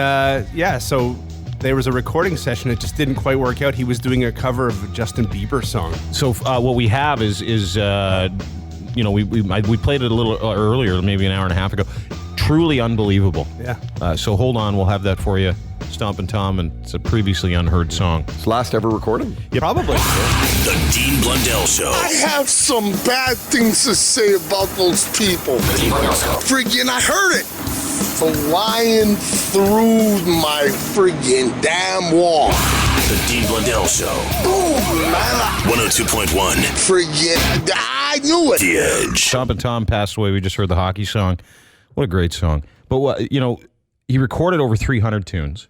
so there was a recording session. It just didn't quite work out. He was doing a cover of a Justin Bieber song. So what we have is you know, we played it a little earlier, maybe an hour and a half ago. Truly unbelievable. Yeah. So hold on, we'll have that for you. Stompin Tom, and it's a previously unheard song. It's last ever recorded? Yeah, probably. The Dean Blundell Show. I have some bad things to say about those people. Friggin', I heard it. Flying through my friggin' damn wall. The Dean Blundell Show. Boom, man. 102.1. Friggin', I knew it. The Edge. Stompin Tom passed away. We just heard the hockey song. What a great song. But what, you know, he recorded over 300 tunes.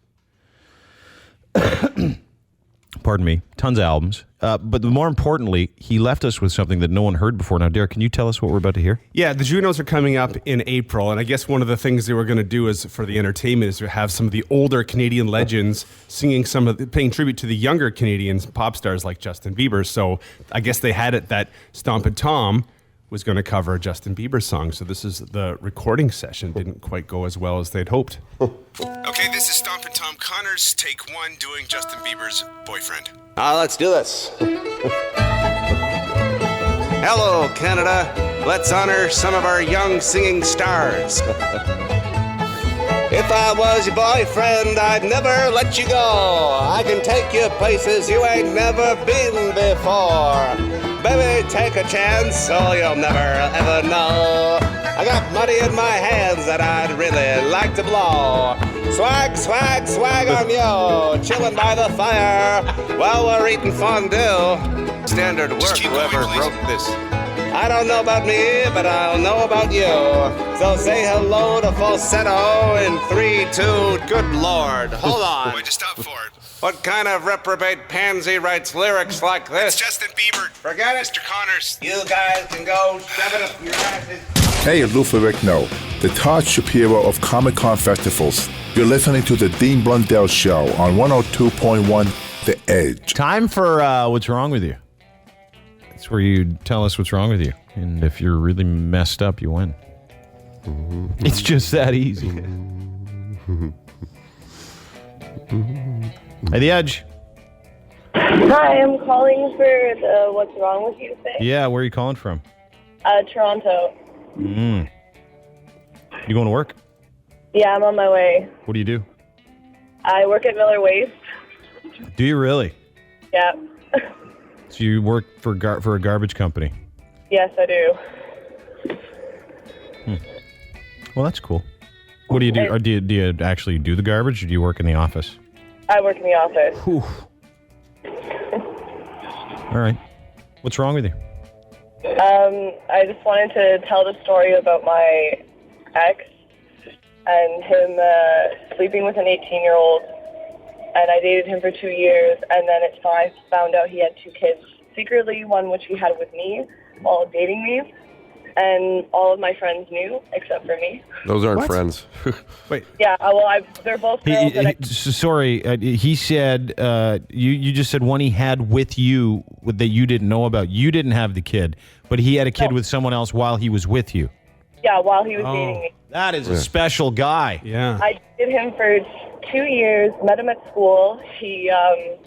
Pardon me. Tons of albums. But more importantly, he left us with something that no one heard before. Now, Derek, can you tell us what we're about to hear? Yeah, the Junos are coming up in April, and I guess one of the things they were going to do is for the entertainment is to have some of the older Canadian legends singing paying tribute to the younger Canadian pop stars like Justin Bieber. So I guess they had it that Stompin Tom was going to cover a Justin Bieber song. So this is the recording session. Didn't quite go as well as they'd hoped. Okay, this is Stompin Tom Connors, take one, doing Justin Bieber's Boyfriend. Let's do this. Hello, Canada. Let's honor some of our young singing stars. If I was your boyfriend, I'd never let you go. I can take you places you ain't never been before. Baby, take a chance, so you'll never ever know. I got money in my hands that I'd really like to blow. Swag, swag, swag on you, chilling by the fire while we're eating fondue. Standard work, whoever wrote this. I don't know about me, but I'll know about you. So say hello to falsetto in 3, 2, good Lord. Hold on. Why'd you stop for it? What kind of reprobate pansy writes lyrics like this? It's Justin Bieber. Forget it, Mr. Connors. You guys can go shove it up your asses. Hey, it's Luther Rickno, the Todd Shapiro of Comic-Con Festivals. You're listening to the Dean Blundell Show on 102.1 The Edge. Time for What's Wrong With You. It's where you tell us what's wrong with you. And if you're really messed up, you win. It's just that easy. At the Edge. Hi, I'm calling for the What's Wrong With You thing. Yeah, where are you calling from? Toronto. You going to work? Yeah, I'm on my way. What do you do? I work at Miller Waste. Do you really? Yeah. So you work for a garbage company? Yes, I do. Well, that's cool. What do you do? Or do you actually do the garbage, or do you work in the office? I work in the office. Whew. All right. What's wrong with you? I just wanted to tell the story about my ex and him sleeping with an 18-year-old. And I dated him for 2 years, and then I found out he had 2 kids secretly, one which he had with me while dating me. And all of my friends knew, except for me. Those aren't friends. Wait. Yeah, well, they're both girls. Sorry, he said, you just said one he had with you that you didn't know about. You didn't have the kid, but he had a kid with someone else while he was with you. Yeah, while he was dating me. That is a special guy. Yeah. I dated him for 2 years, met him at school. He, and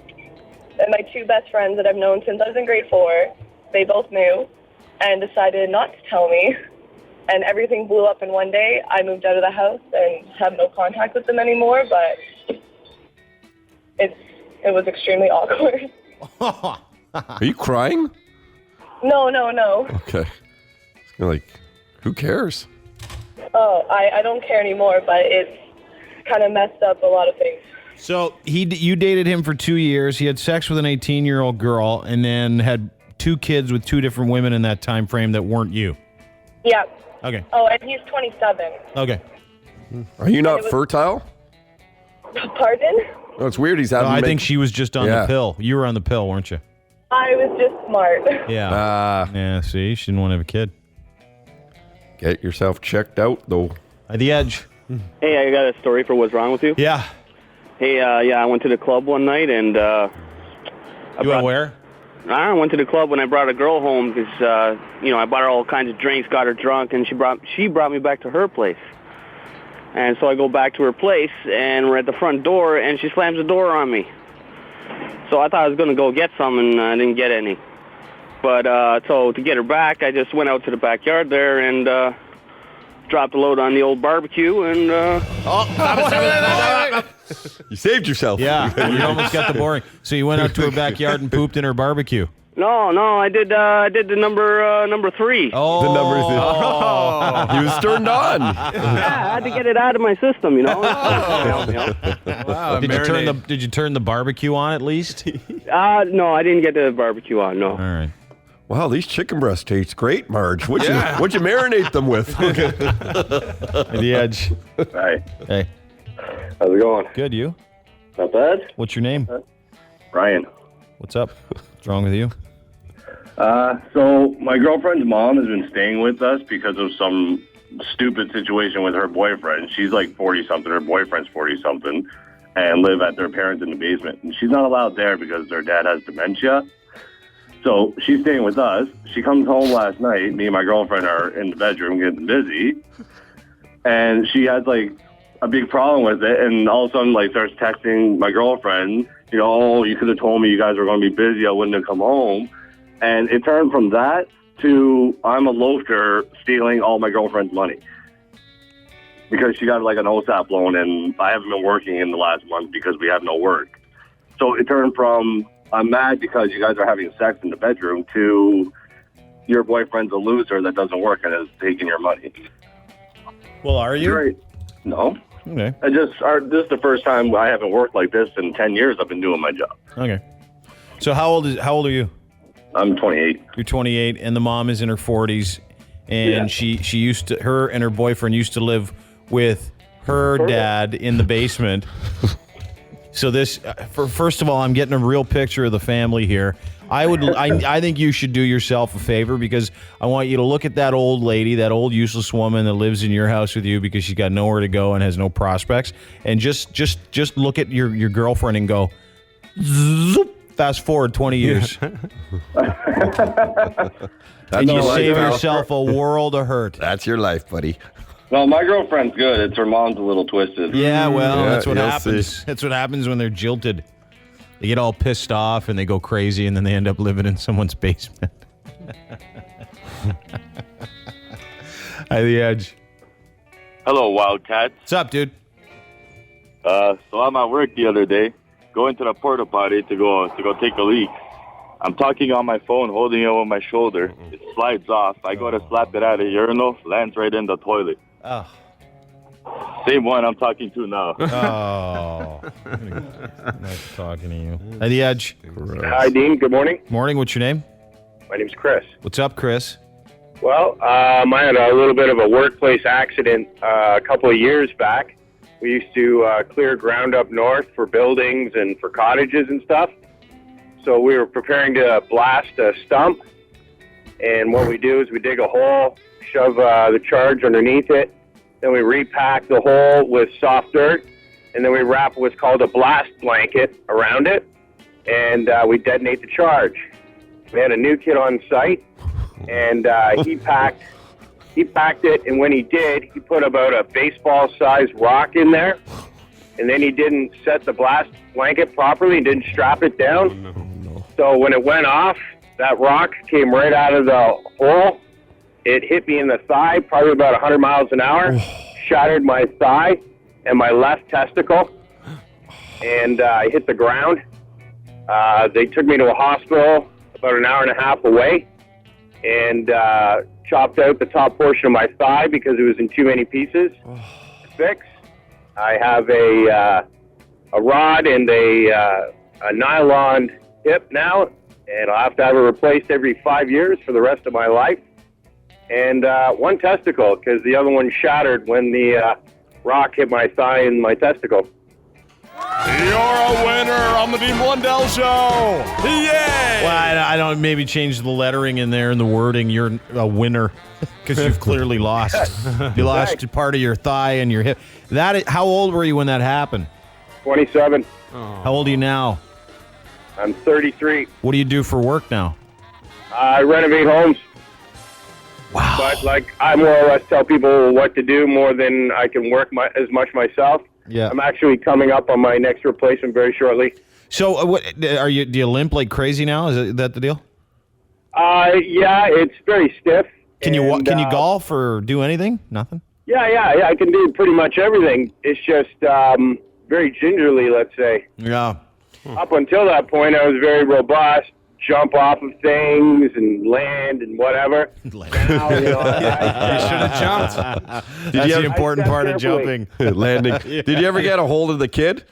my 2 best friends that I've known since I was in grade 4, they both knew and decided not to tell me. And everything blew up in one day. I moved out of the house and have no contact with them anymore, but it was extremely awkward. Are you crying? No. Okay. Like, who cares? Oh, I don't care anymore, but it's kind of messed up a lot of things. So you dated him for 2 years. He had sex with an 18-year-old girl, and then had 2 kids with 2 different women in that time frame that weren't you. Yeah. Okay. Oh, and he's 27. Okay. Are you not fertile? Pardon? Oh, it's weird. He's having. I think she was just on the pill. You were on the pill, weren't you? I was just smart. Yeah. Yeah. See, she didn't want to have a kid. Get yourself checked out, though. At the Edge. Hey, I got a story for What's Wrong With You. Yeah. Hey, I went to the club one night and you went where? I went to the club when I brought a girl home because I bought her all kinds of drinks, got her drunk, and she brought me back to her place. And so I go back to her place, and we're at the front door, and she slams the door on me. So I thought I was going to go get some, and I didn't get any. But so to get her back, I just went out to the backyard there and dropped a load on the old barbecue, and you saved yourself. Yeah, you almost got the boring. So you went out to her backyard and pooped in her barbecue. No, I did the number 3. Oh, the number 3. He was turned on. Yeah, I had to get it out of my system, you know. Wow, did you turn the barbecue on at least? No, I didn't get the barbecue on. No. All right. Wow, these chicken breasts taste great, Marge. What'd you marinate them with? The Edge. Hi. Hey. How's it going? Good, you? Not bad. What's your name? Ryan. What's up? What's wrong with you? So my girlfriend's mom has been staying with us because of some stupid situation with her boyfriend. She's like 40-something. Her boyfriend's 40-something and live at their parents in the basement. And she's not allowed there because their dad has dementia. So she's staying with us. She comes home last night. Me and my girlfriend are in the bedroom getting busy. And she has like a big problem with it. And all of a sudden like starts texting my girlfriend, oh, you could have told me you guys were going to be busy. I wouldn't have come home. And it turned from that to I'm a loafer stealing all my girlfriend's money. Because she got like an OSAP loan and I haven't been working in the last month because we have no work. So it turned from I'm mad because you guys are having sex in the bedroom to your boyfriend's a loser that doesn't work and is taking your money. Well, are you? Right. No. Okay. This is the first time I haven't worked like this in 10 years. I've been doing my job. Okay. So how old are you? I'm 28. You're 28, and the mom is in her 40s, and yeah. Her and her boyfriend used to live with her dad in the basement. So this, first of all, I'm getting a real picture of the family here. I think you should do yourself a favor because I want you to look at that old lady, that old useless woman that lives in your house with you because she's got nowhere to go and has no prospects, and just look at your girlfriend and go, zoop, fast forward 20 years. And you save yourself a world of hurt. That's your life, buddy. Well, my girlfriend's good. It's her mom's a little twisted. Yeah, well, that's what happens. See. That's what happens when they're jilted. They get all pissed off and they go crazy, and then they end up living in someone's basement. Hi, The Edge. Hello, Wildcat. What's up, dude? So I'm at work the other day, going to the porta potty to go take a leak. I'm talking on my phone, holding it over my shoulder. It slides off. I go to slap it out of the urinal, lands right in the toilet. Oh. Same one I'm talking to now. Oh. Nice talking to you. Hi, The Edge. Hi, Dean. Good morning. Morning. What's your name? My name's Chris. What's up, Chris? Well, I had a little bit of a workplace accident a couple of years back. We used to clear ground up north for buildings and for cottages and stuff. So we were preparing to blast a stump. And what we do is we dig a hole, shove the charge underneath it. Then we repack the hole with soft dirt. And then we wrap what's called a blast blanket around it. And we detonate the charge. We had a new kid on site. And he packed it. And when he did, he put about a baseball-sized rock in there. And then he didn't set the blast blanket properly and didn't strap it down. No. So when it went off, that rock came right out of the hole. It hit me in the thigh, probably about 100 miles an hour, shattered my thigh and my left testicle, and I hit the ground. They took me to a hospital about an hour and a half away and chopped out the top portion of my thigh because it was in too many pieces to fix. I have a rod and a nylon hip now, and I'll have to have it replaced every 5 years for the rest of my life. And one testicle, because the other one shattered when the rock hit my thigh and my testicle. You're a winner on the Dean Blundell Show. Yay! Well, I don't maybe change the lettering in there and the wording. You're a winner because you've clearly lost. You lost part of your thigh and your hip. How old were you when that happened? 27. How old are you now? I'm 33. What do you do for work now? I renovate homes. Wow. But I more or less tell people what to do more than I can work as much myself. Yeah. I'm actually coming up on my next replacement very shortly. So, do you limp like crazy now? Is that the deal? Yeah, it's very stiff. Can you golf or do anything? Nothing? Yeah, I can do pretty much everything. It's just very gingerly, let's say. Yeah. Up until that point, I was very robust, jump off of things and land and whatever. Now, you should have jumped. That's the important part of jumping. Landing. Did you ever get a hold of the kid?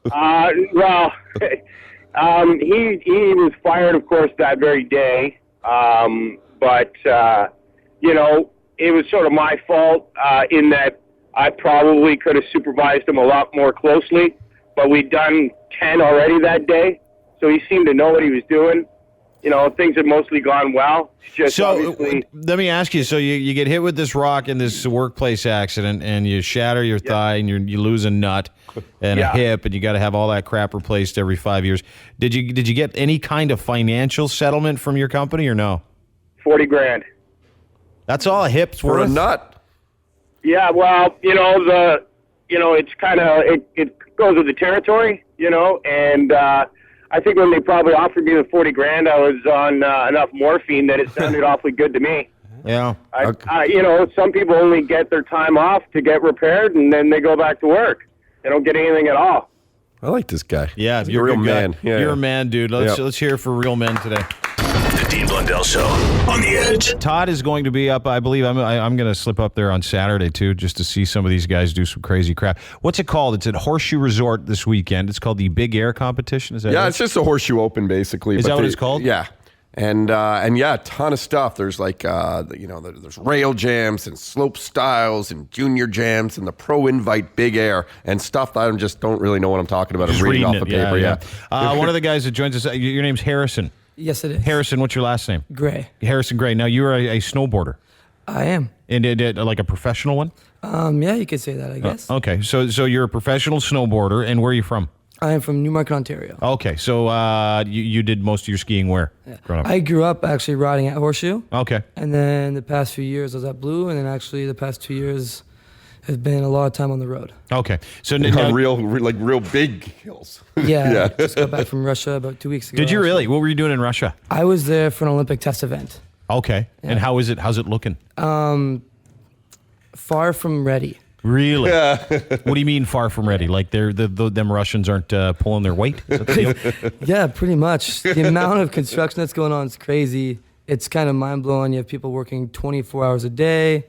Well, he was fired, of course, that very day. But it was sort of my fault in that I probably could have supervised him a lot more closely. But we'd done 10 already that day, so he seemed to know what he was doing. Things had mostly gone well. Let me ask you, so you get hit with this rock in this workplace accident, and you shatter your thigh, and you lose a nut and a hip, and you got to have all that crap replaced every 5 years. Did you get any kind of financial settlement from your company or no? $40,000. That's all a hip's worth? For a nut? Yeah, well, it's kind of, it goes with the territory, and I think when they probably offered me the $40,000, I was on enough morphine that it sounded awfully good to me. Yeah. Some people only get their time off to get repaired, and then they go back to work. They don't get anything at all. I like this guy. Yeah, you're a real man. Yeah, you're a man, dude. Let's hear it for real men today. The Dean Blundell Show on the Edge. Todd is going to be up, I believe. I'm going to slip up there on Saturday, too, just to see some of these guys do some crazy crap. What's it called? It's at Horseshoe Resort this weekend. It's called the Big Air Competition. Is that it's just a Horseshoe Open, basically. Is that what it's called? Yeah. And yeah, a ton of stuff. There's like, there's rail jams and slope styles and junior jams and the pro invite big air and stuff that I just don't really know what I'm talking about. I'm reading off the paper. Yeah. One of the guys that joins us, your name's Harrison. Yes, it is. Harrison, what's your last name? Gray. Harrison Gray. Now, you're a snowboarder. I am. And like a professional one? Yeah, you could say that, I guess. Okay, so you're a professional snowboarder, and where are you from? I am from Newmarket, Ontario. Okay, so you did most of your skiing where? Yeah. Growing up? I grew up actually riding at Horseshoe. Okay. And then the past few years I was at Blue, and then actually the past 2 years has been a lot of time on the road. Okay, so on real big hills. Yeah, just got back from Russia about 2 weeks ago. Did you really? What were you doing in Russia? I was there for an Olympic test event. Okay, Yeah. and how is it? How's it looking? Far from ready. Really? What do you mean far from ready? Like them Russians aren't pulling their weight? Is that the deal? Yeah, pretty much. The amount of construction that's going on is crazy. It's kind of mind-blowing. You have people working 24 hours a day.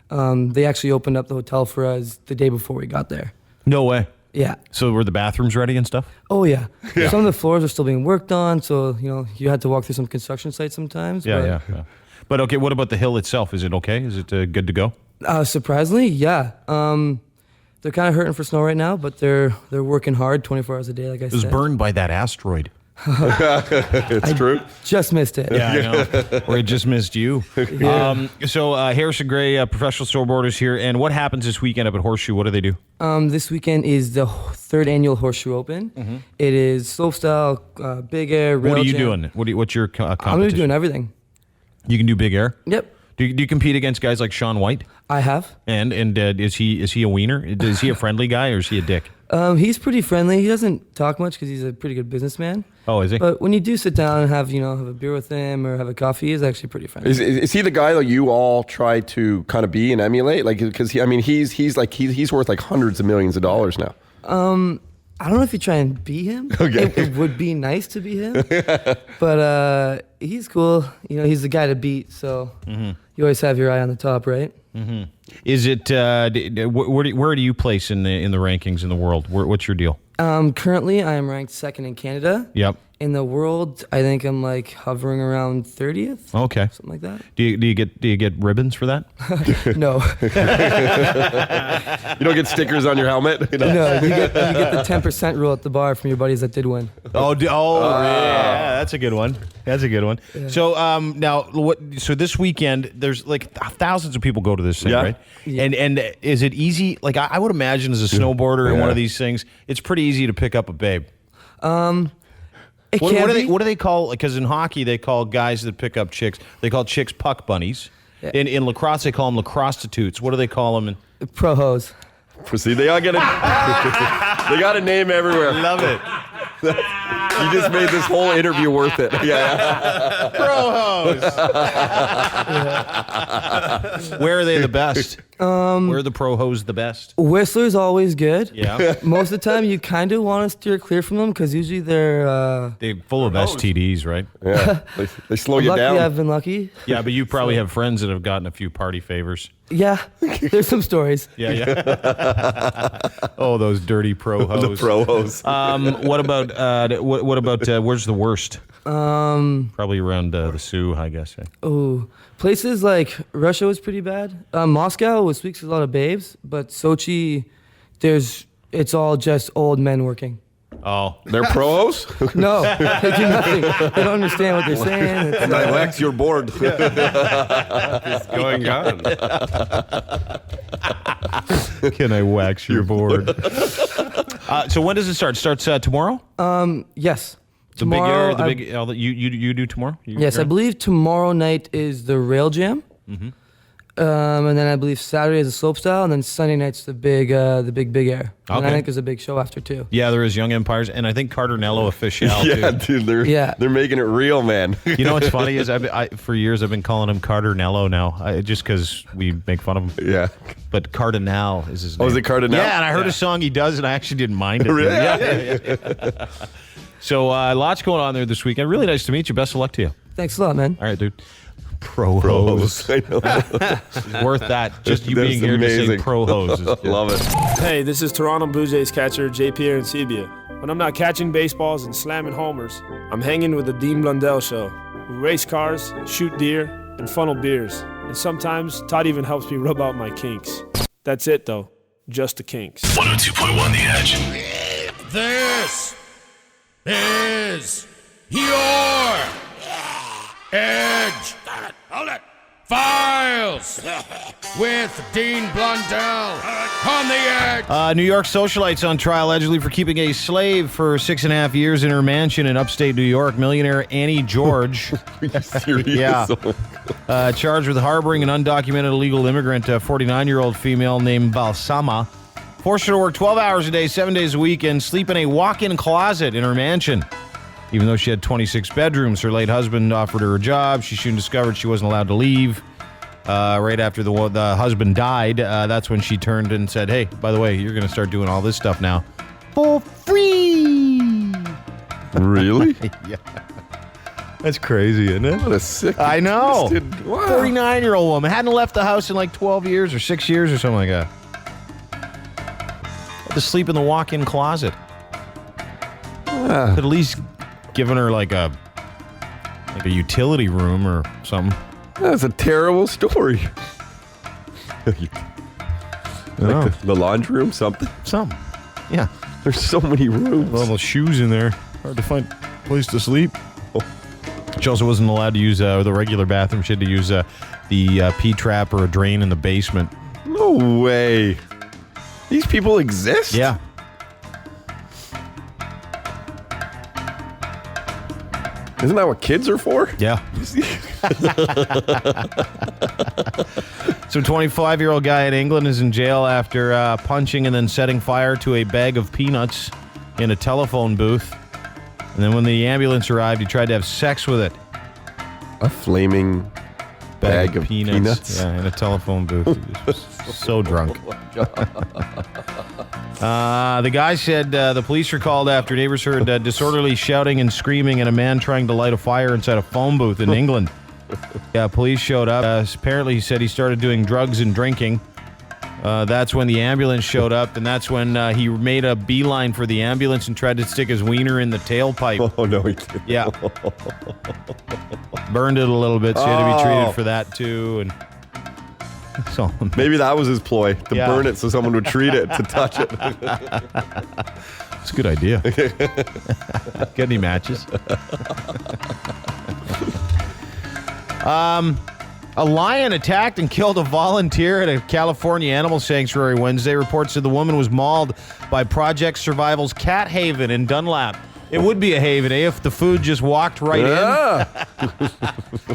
They actually opened up the hotel for us the day before we got there. No way. Yeah. So were the bathrooms ready and stuff? Oh, yeah. Some of the floors are still being worked on, so, you had to walk through some construction sites sometimes. Yeah. But okay, what about the hill itself? Is it okay? Is it good to go? Surprisingly, yeah. They're kind of hurting for snow right now, but they're working hard 24 hours a day, like I said. It was burned by that asteroid. It's true. Just missed it. Yeah, I know. Or it just missed you. Yeah. So Harrison Gray, professional snowboarders here. And what happens this weekend up at Horseshoe? What do they do? This weekend is the third annual Horseshoe Open. Mm-hmm. It is slopestyle, big air, rail What are you jam. doing? What's your competition? I'm going to be doing everything. You can do big air? Yep. Do you compete against guys like Shaun White? I have. And is he a wiener? Is he a friendly guy or is he a dick? He's pretty friendly. He doesn't talk much because he's a pretty good businessman. Oh, is he? But when you do sit down and have a beer with him or have a coffee, he's actually pretty friendly. Is he the guy that you all try to kind of be and emulate? Like, because he's worth like hundreds of millions of dollars now. I don't know if you try and be him. Okay. It would be nice to be him. But he's cool. He's the guy to beat. So you always have your eye on the top, right? Mm-hmm. Is it where do you place in the rankings in the world? What's your deal? Currently, I am ranked second in Canada. Yep. In the world, I think I'm like hovering around 30th. Okay. Something like that. Do you get ribbons for that? No. You don't get stickers on your helmet? No, you get the 10% rule at the bar from your buddies that did win. Yeah, that's a good one. That's a good one. Yeah. So now, so this weekend, there's like thousands of people go to this thing, right? Yeah. And is it easy? Like I would imagine as a snowboarder in one of these things, it's pretty easy to pick up a babe. What do they call? Because in hockey they call guys that pick up chicks. They call chicks puck bunnies. Yeah. In lacrosse they call them lacrostitutes. What do they call them? Pro hose. See, they all get they got a name everywhere. Love it. You just made this whole interview worth it. Yeah. Pro hose. Where are they the best? Where are the pro hose the best? Whistler's always good. Yeah. Most of the time, you kind of want to steer clear from them because usually they're full of STDs, right? Yeah. They slow you luckily, down. I've been lucky. Yeah, but you probably have friends that have gotten a few party favors. Yeah, there's some stories. Yeah. Oh, those dirty pro hose. The pro hose. What about where's the worst? Probably around the Sioux, I guess. Oh, places like Russia was pretty bad. Moscow was speaks a lot of babes, but Sochi, it's all just old men working. Oh, they're pros? No, they do nothing. They don't understand what they're saying. And I wax your board. It's going on. Can I wax your board? So when does it start? Starts tomorrow? Yes. The Tomorrow, big air. You do tomorrow? Yes, I believe tomorrow night is the rail jam. Mm-hmm. And then I believe Saturday is the slopestyle, and then Sunday night's the big air. And Okay. I think there's a big show after too. Yeah, there is Young Empires, and I think Cardinello Official. Yeah, too. dude, they're making it real, man. You know what's funny is for years I've been calling him Cardinello now, just because we make fun of him. Yeah. But Cardinal is his name. Oh, is it Cardinal? Yeah, and I heard a song he does, and I actually didn't mind it. Really? Yeah. So lots going on there this weekend. Really nice to meet you. Best of luck to you. Thanks a lot, man. All right, dude. Pro hose. I know. Worth that. Just you That's being here amazing. to say pro hose. Love it. Hey, this is Toronto Blue Jays catcher JP Arancibia. When I'm not catching baseballs and slamming homers, I'm hanging with the Dean Blundell Show. We race cars, shoot deer, and funnel beers. And sometimes Todd even helps me rub out my kinks. That's it, though. Just the kinks. 102.1 The Edge. This is your Edge. Hold it. Files with Dean Blundell on the Edge. New York socialites on trial allegedly for keeping a slave for 6.5 years in her mansion in upstate New York. Millionaire Annie George. Are you serious? Yeah. Charged with harboring an undocumented illegal immigrant, a 49-year-old female named Balsama. Forced her to work 12 hours a day, 7 days a week, and sleep in a walk-in closet in her mansion. Even though she had 26 bedrooms, her late husband offered her a job. She soon discovered she wasn't allowed to leave. Right after the husband died, that's when she turned and said, hey, by the way, you're going to start doing all this stuff now for free. Really? Yeah. That's crazy, isn't it? What a sick, I know. twisted- wow. 49-year-old woman. Hadn't left the house in like 12 years or 6 years or something like that. Had to sleep in the walk-in closet. Could at least given her like a utility room or something. That's a terrible story. Like the laundry room, something. Yeah. There's so many rooms. All the shoes in there. Hard to find a place to sleep. She also wasn't allowed to use the regular bathroom. She had to use the pee trap or a drain in the basement. No way. These people exist? Yeah. Isn't that what kids are for? Yeah. Some 25-year-old guy in England is in jail after punching and then setting fire to a bag of peanuts in a telephone booth. And then when the ambulance arrived, he tried to have sex with it. A flaming bag of peanuts? Yeah, in a telephone booth. He was so drunk. The guy said the police were called after neighbors heard disorderly shouting and screaming and a man trying to light a fire inside a phone booth in England. Yeah, police showed up. Apparently, he said he started doing drugs and drinking. That's when the ambulance showed up, and that's when he made a beeline for the ambulance and tried to stick his wiener in the tailpipe. Oh, no, he didn't. Yeah. Burned it a little bit, so he had to be treated for that, too. And so maybe that was his ploy, to burn it so someone would treat it, to touch it. It's a good idea. Got any matches? A lion attacked and killed a volunteer at a California animal sanctuary Wednesday. Reports said the woman was mauled by Project Survival's Cat Haven in Dunlap. It would be a haven, if the food just walked right in.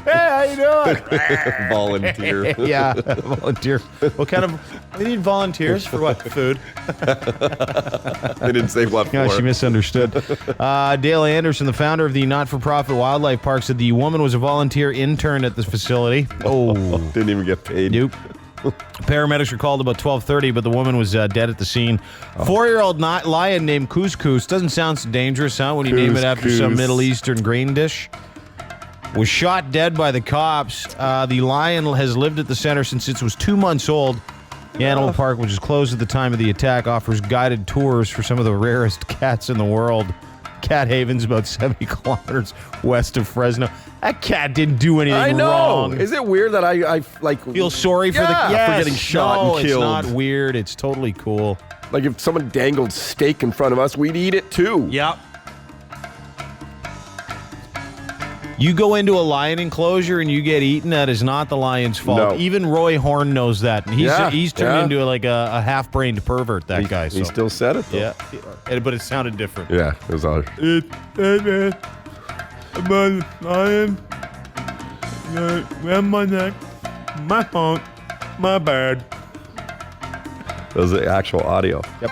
Hey, how you doing? Volunteer. Yeah, volunteer. What kind of... We need volunteers for what? Food? They didn't say what for. Yeah, she misunderstood. Dale Anderson, the founder of the not-for-profit wildlife park, said the woman was a volunteer intern at the facility. Oh. Didn't even get paid. Nope. Paramedics were called about 12:30, but the woman was dead at the scene. 4-year-old lion named Couscous. Doesn't sound so dangerous, huh, when you name it after some Middle Eastern grain dish. Was shot dead by the cops. The lion has lived at the center since it was 2 months old. The animal park, which is closed at the time of the attack, offers guided tours for some of the rarest cats in the world. Cat Haven's about 70 kilometers west of Fresno. That cat didn't do anything I know. wrong. Is it weird that I like feel sorry for for yes, getting shot and killed? It's not weird. It's totally cool. Like if someone dangled steak in front of us, we'd eat it too. Yep. You go into a lion enclosure and you get eaten, that is not the lion's fault. No. Even Roy Horn knows that. And he's turned into like a half-brained pervert, that guy. He still said it, though. Yeah, but it sounded different. Yeah, it was all... Hey, man. I'm a lion. Grab my neck. My fault. My bad. That was the actual audio. Yep.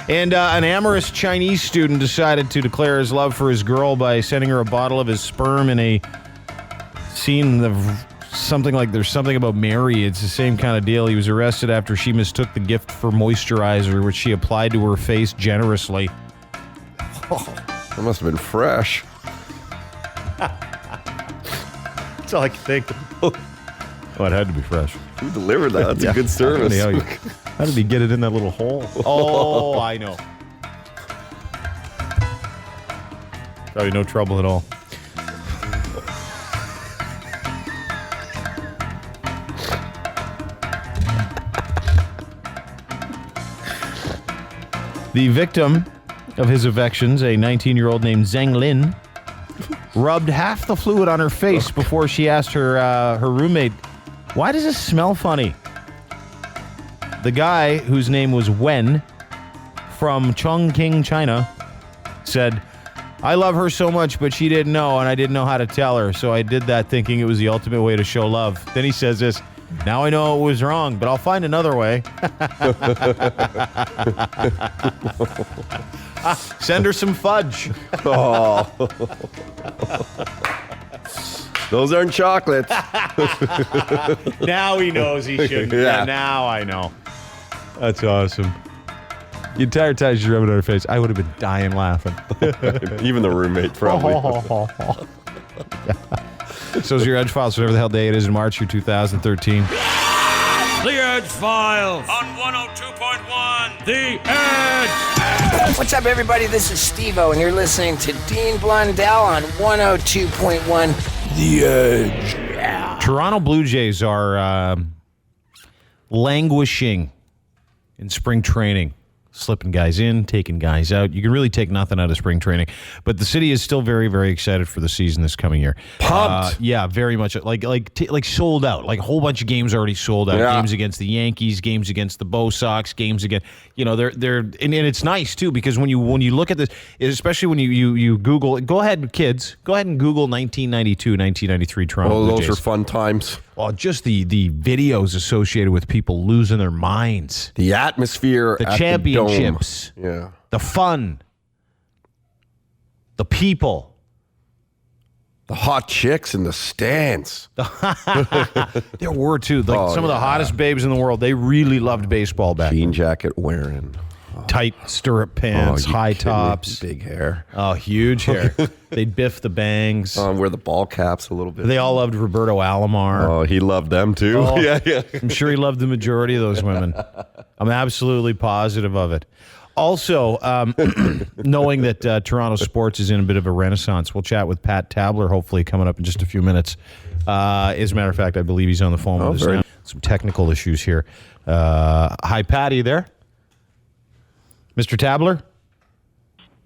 And an amorous Chinese student decided to declare his love for his girl by sending her a bottle of his sperm in a scene of something like There's Something About Mary. It's the same kind of deal. He was arrested after she mistook the gift for moisturizer, which she applied to her face generously. Oh, that must have been fresh. That's all I can think. Oh, it had to be fresh. Who delivered that? That's a good service. How did he get it in that little hole? Oh, I know. Probably no trouble at all. The victim of his affections, a 19-year-old named Zhang Lin, rubbed half the fluid on her face before she asked her roommate, "Why does this smell funny?" The guy, whose name was Wen, from Chongqing, China, said, "I love her so much, but she didn't know, and I didn't know how to tell her, so I did that thinking it was the ultimate way to show love." Then he says this, "Now I know it was wrong, but I'll find another way." Send her some fudge. Oh. Those aren't chocolates. Now he knows he shouldn't. Yeah. Now I know. That's awesome. The entire time she's rubbing it on her face, I would have been dying laughing. Even the roommate, probably. So's your Edgefiles, whatever the hell day it is in March year 2013. The Edgefiles on 102.1 The Edge. What's up, everybody? This is Steve-O, and you're listening to Dean Blundell on 102.1 The Edge. Yeah. Toronto Blue Jays are languishing in spring training. Slipping guys in, taking guys out. You can really take nothing out of spring training. But the city is still very, very excited for the season this coming year. Pumped. Yeah, very much. Like sold out. Like a whole bunch of games already sold out. Yeah. Games against the Yankees, games against the Bo Sox, games against, they're and it's nice too, because when you look at this, especially when you Google, go ahead, kids, go ahead and Google 1992, 1993 Toronto Blue Those Jays. were fun times. Well, just the videos associated with people losing their minds. The atmosphere The at championships. The Dome. Yeah. The fun. The people. The hot chicks in the stands. There were, too. Some of the hottest babes in the world. They really loved baseball back then. Jean jacket wearing. Tight stirrup pants, you high kidding me? tops. Big hair. Oh, huge hair. They'd biff the bangs. Wear the ball caps a little bit. They all loved Roberto Alomar. Oh, he loved them too. Oh, yeah. I'm sure he loved the majority of those women. I'm absolutely positive of it. Also, knowing that Toronto sports is in a bit of a renaissance, we'll chat with Pat Tabler, hopefully coming up in just a few minutes. As a matter of fact, I believe he's on the phone with us now. Some technical issues here. Hi, Pat, are you there? Mr. Tabler?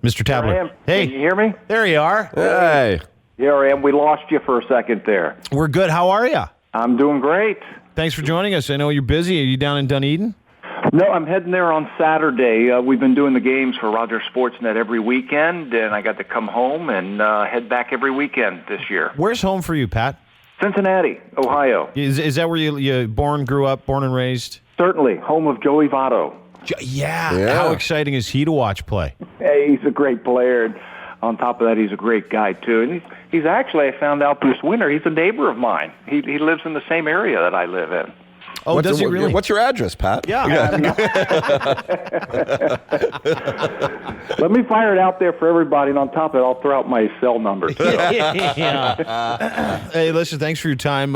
Mr. Tabler. Here I am. Hey. Can you hear me? There you are. Hey. Here I am. We lost you for a second there. We're good. How are you? I'm doing great. Thanks for joining us. I know you're busy. Are you down in Dunedin? No, I'm heading there on Saturday. We've been doing the games for Rogers Sportsnet every weekend, and I got to come home and head back every weekend this year. Where's home for you, Pat? Cincinnati, Ohio. Is that where you grew up, born and raised? Certainly. Home of Joey Votto. Yeah. How exciting is he to watch play? Hey, he's a great player. And on top of that, he's a great guy, too. And he's actually, I found out this winter, he's a neighbor of mine. He lives in the same area that I live in. Oh, does he really? What's your address, Pat? Yeah. Let me fire it out there for everybody, and on top of it, I'll throw out my cell number. Hey, listen, thanks for your time.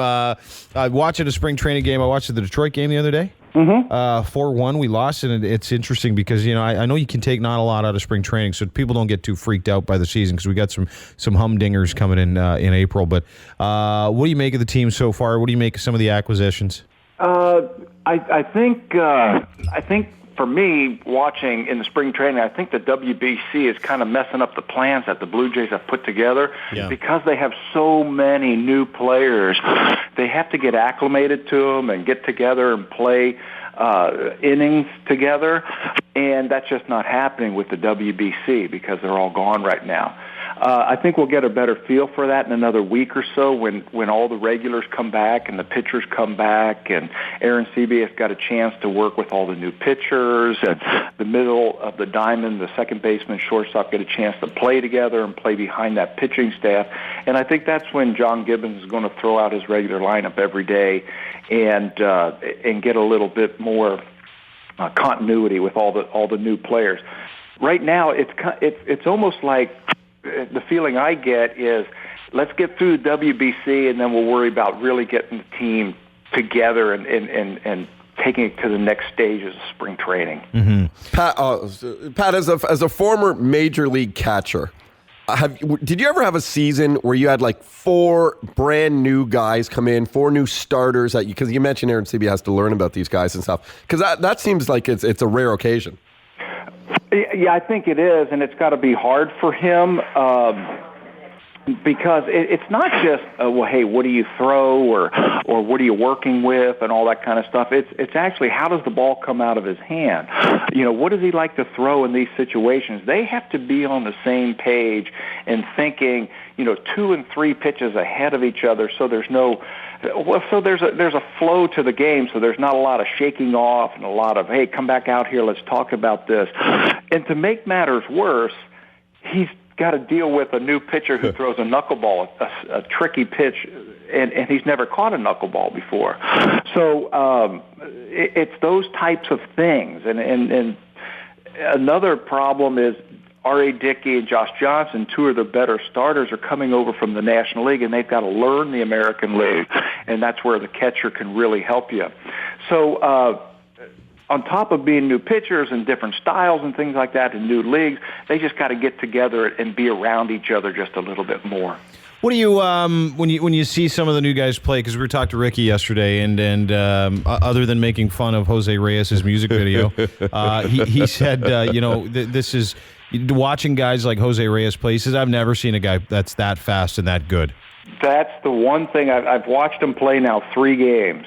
Watching a spring training game. I watched the Detroit game the other day. 4-1, we lost, and it's interesting because, I know you can take not a lot out of spring training, so people don't get too freaked out by the season because we got some humdingers coming in April. But what do you make of the team so far? What do you make of some of the acquisitions? I think for me, watching in the spring training, I think the WBC is kind of messing up the plans that the Blue Jays have put together because they have so many new players. They have to get acclimated to them and get together and play innings together, and that's just not happening with the WBC because they're all gone right now. I think we'll get a better feel for that in another week or so when all the regulars come back and the pitchers come back, and Aaron Seabass got a chance to work with all the new pitchers, and the middle of the diamond, the second baseman, shortstop get a chance to play together and play behind that pitching staff. And I think that's when John Gibbons is going to throw out his regular lineup every day and get a little bit more continuity with all the new players. Right now, it's almost like the feeling I get is let's get through the WBC and then we'll worry about really getting the team together and taking it to the next stages of spring training. Mm-hmm. Pat, as a former major league catcher, did you ever have a season where you had like 4 brand new guys come in, 4 new starters because you mentioned Aaron Seabass has to learn about these guys and stuff, because that seems like it's a rare occasion. Yeah, I think it is, and it's got to be hard for him. Because it's not just well, hey, what do you throw or what are you working with and all that kind of stuff. It's actually how does the ball come out of his hand? What does he like to throw in these situations? They have to be on the same page and thinking, 2 and 3 pitches ahead of each other. So there's there's a flow to the game. So there's not a lot of shaking off and a lot of hey, come back out here, let's talk about this. And to make matters worse, he's got to deal with a new pitcher who throws a knuckleball, a tricky pitch, and he's never caught a knuckleball before. So it's those types of things. And another problem is R.A. Dickey and Josh Johnson, 2 of the better starters, are coming over from the National League, and they've got to learn the American League, and that's where the catcher can really help you. So on top of being new pitchers and different styles and things like that in new leagues, they just got to get together and be around each other just a little bit more. What do you when you see some of the new guys play? Because we were talking to Ricky yesterday, and other than making fun of Jose Reyes' music video, he said, this is watching guys like Jose Reyes play. He says, I've never seen a guy that's that fast and that good. That's the one thing I've watched him play now 3 games,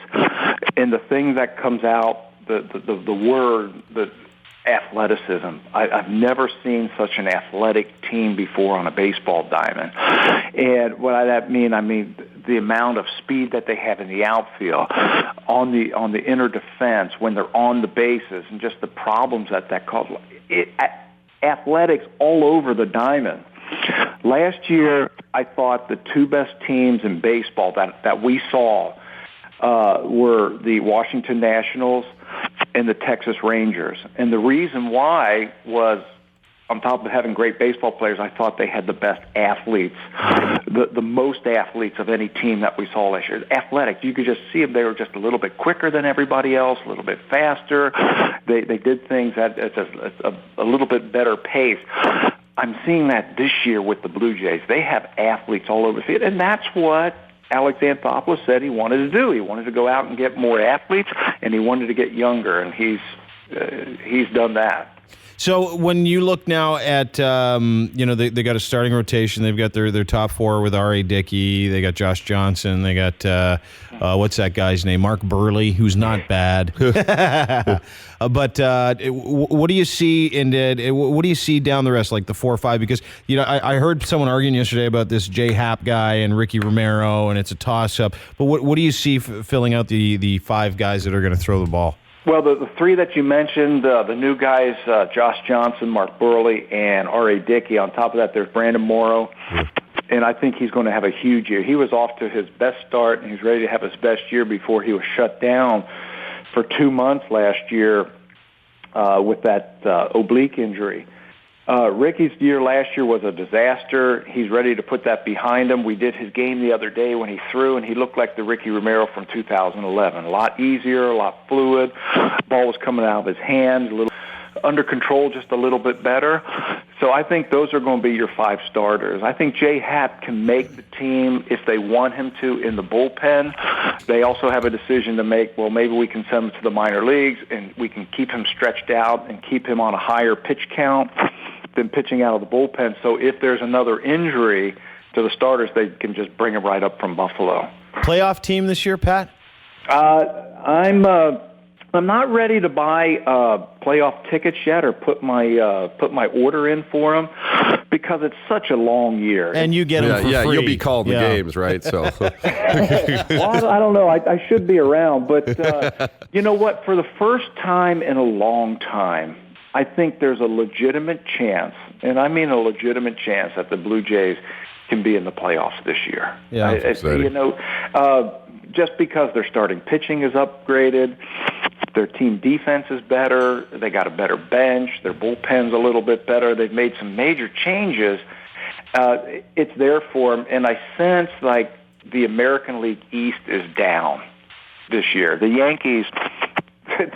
and the thing that comes out. The word, the athleticism. I've never seen such an athletic team before on a baseball diamond. And what that mean? I mean the amount of speed that they have in the outfield, on the inner defense when they're on the bases, and just the problems that causes. Athletics all over the diamond. Last year, I thought the 2 best teams in baseball that we saw were the Washington Nationals and the Texas Rangers. And the reason why was, on top of having great baseball players, I thought they had the best athletes, the most athletes of any team that we saw last year. Athletic, you could just see them. They were just a little bit quicker than everybody else, a little bit faster. They did things at a little bit better pace. I'm seeing that this year with the Blue Jays. They have athletes all over the field, and that's what Alex Anthopoulos said he wanted to do. He wanted to go out and get more athletes, and he wanted to get younger, and he's done that. So when you look now at, they got a starting rotation. They've got their top 4 with R.A. Dickey. They got Josh Johnson. They got, what's that guy's name? Mark Burley, who's not bad. But what do you see what do you see down the rest, like the 4 or 5? Because, I heard someone arguing yesterday about this Jay Happ guy and Ricky Romero, and it's a toss-up. But what do you see filling out the 5 guys that are going to throw the ball? Well, the 3 that you mentioned, the new guys, Josh Johnson, Mark Burley, and R.A. Dickey. On top of that, there's Brandon Morrow, and I think he's going to have a huge year. He was off to his best start, and he's ready to have his best year before he was shut down for 2 months last year with that oblique injury. Ricky's year last year was a disaster. He's ready to put that behind him. We did his game the other day when he threw, and he looked like the Ricky Romero from 2011. A lot easier, a lot fluid. Ball was coming out of his hands, a little under control, just a little bit better. So I think those are going to be your 5 starters. I think Jay Happ can make the team if they want him to in the bullpen. They also have a decision to make. Well, maybe we can send him to the minor leagues, and we can keep him stretched out and keep him on a higher pitch count than pitching out of the bullpen. So if there's another injury to the starters, they can just bring him right up from Buffalo. Playoff team this year, Pat? I'm not ready to buy playoff tickets yet or put my order in for them because it's such a long year. And you get them for free. You'll be calling the games, right? So, well, I don't know. I should be around, but you know what? For the first time in a long time, I think there's a legitimate chance, and I mean a legitimate chance, that the Blue Jays can be in the playoffs this year. Yeah, just because their starting pitching is upgraded, their team defense is better, they got a better bench, their bullpen's a little bit better, they've made some major changes. It's there for them, and I sense like the American League East is down this year. The Yankees,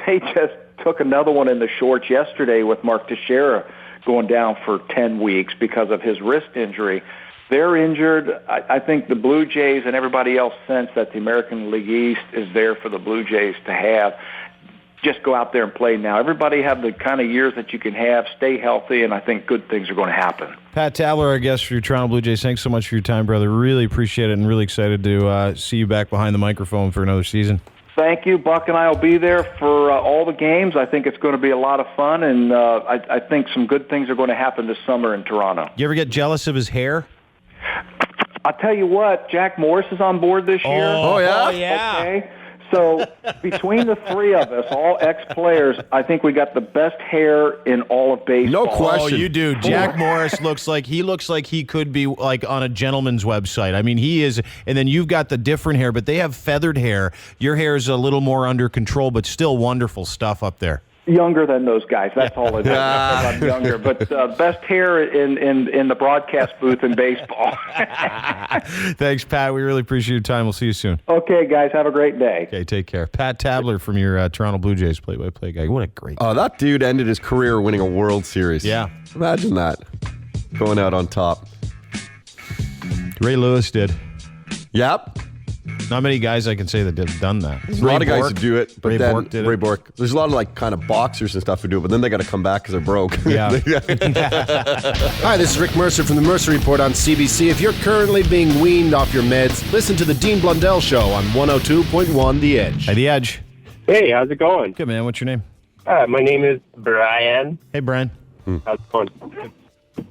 they just took another one in the shorts yesterday with Mark Teixeira going down for 10 weeks because of his wrist injury. They're injured. I think the Blue Jays and everybody else sense that the American League East is there for the Blue Jays to have. just go out there and play now. Everybody have the kind of years that you can have, stay healthy, and I think good things are going to happen. Pat Tabler, our guest for your Toronto Blue Jays. Thanks so much for your time, brother. Really appreciate it and really excited to see you back behind the microphone for another season. Thank you. Buck and I will be there for all the games. I think it's going to be a lot of fun, and I think some good things are going to happen this summer in Toronto. You ever get jealous of his hair? I'll tell you what, Jack Morris is on board this year. Oh, yeah? Oh, yeah. Okay. So between the three of us, all ex-players, I think we got the best hair in all of baseball. No question. Oh, you do. Jack Morris looks like he could be like on a gentleman's website. I mean, he is. And then you've got the different hair, but they have feathered hair. Your hair is a little more under control, but still wonderful stuff up there. Younger than those guys. That's all it is. I'm younger, but best hair in the broadcast booth in baseball. Thanks, Pat. We really appreciate your time. We'll see you soon. Okay, guys. Have a great day. Okay, take care. Pat Tabler from your Toronto Blue Jays play-by-play guy. What a great guy. Oh, that dude ended his career winning a World Series. Yeah. Imagine that. Going out on top. Ray Lewis did. Yep. Not many guys I can say that have done that. There's a lot of guys who do it, but Ray then Bork did it. Ray Bork. There's a lot of like kind of boxers and stuff who do it, but then they got to come back because they're broke. Yeah. Hi, this is Rick Mercer from the Mercer Report on CBC. If you're currently being weaned off your meds, listen to the Dean Blundell Show on 102.1 The Edge. Hey, The Edge. Hey, how's it going? Good, man. What's your name? My name is Brian. Hey, Brian. How's it going?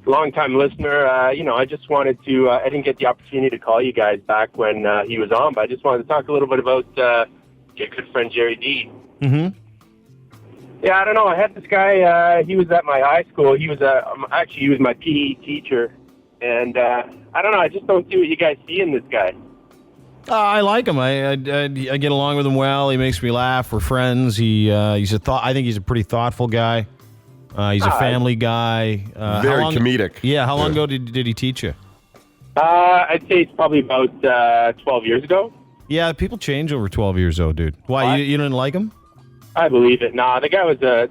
Long-time listener. I just wanted to, I didn't get the opportunity to call you guys back when he was on, but I just wanted to talk a little bit about your good friend Jerry D. Mm-hmm. Yeah, I don't know. I had this guy, he was at my high school. He was he was my PE teacher. And I don't know, I just don't see what you guys see in this guy. I like him. I get along with him well. He makes me laugh. We're friends. I think he's a pretty thoughtful guy. He's a family guy. Very comedic. Yeah. How long ago did he teach you? I'd say it's probably about 12 years ago. Yeah, people change over 12 years old, dude. Why, you didn't like him? I believe it. Nah, the guy was a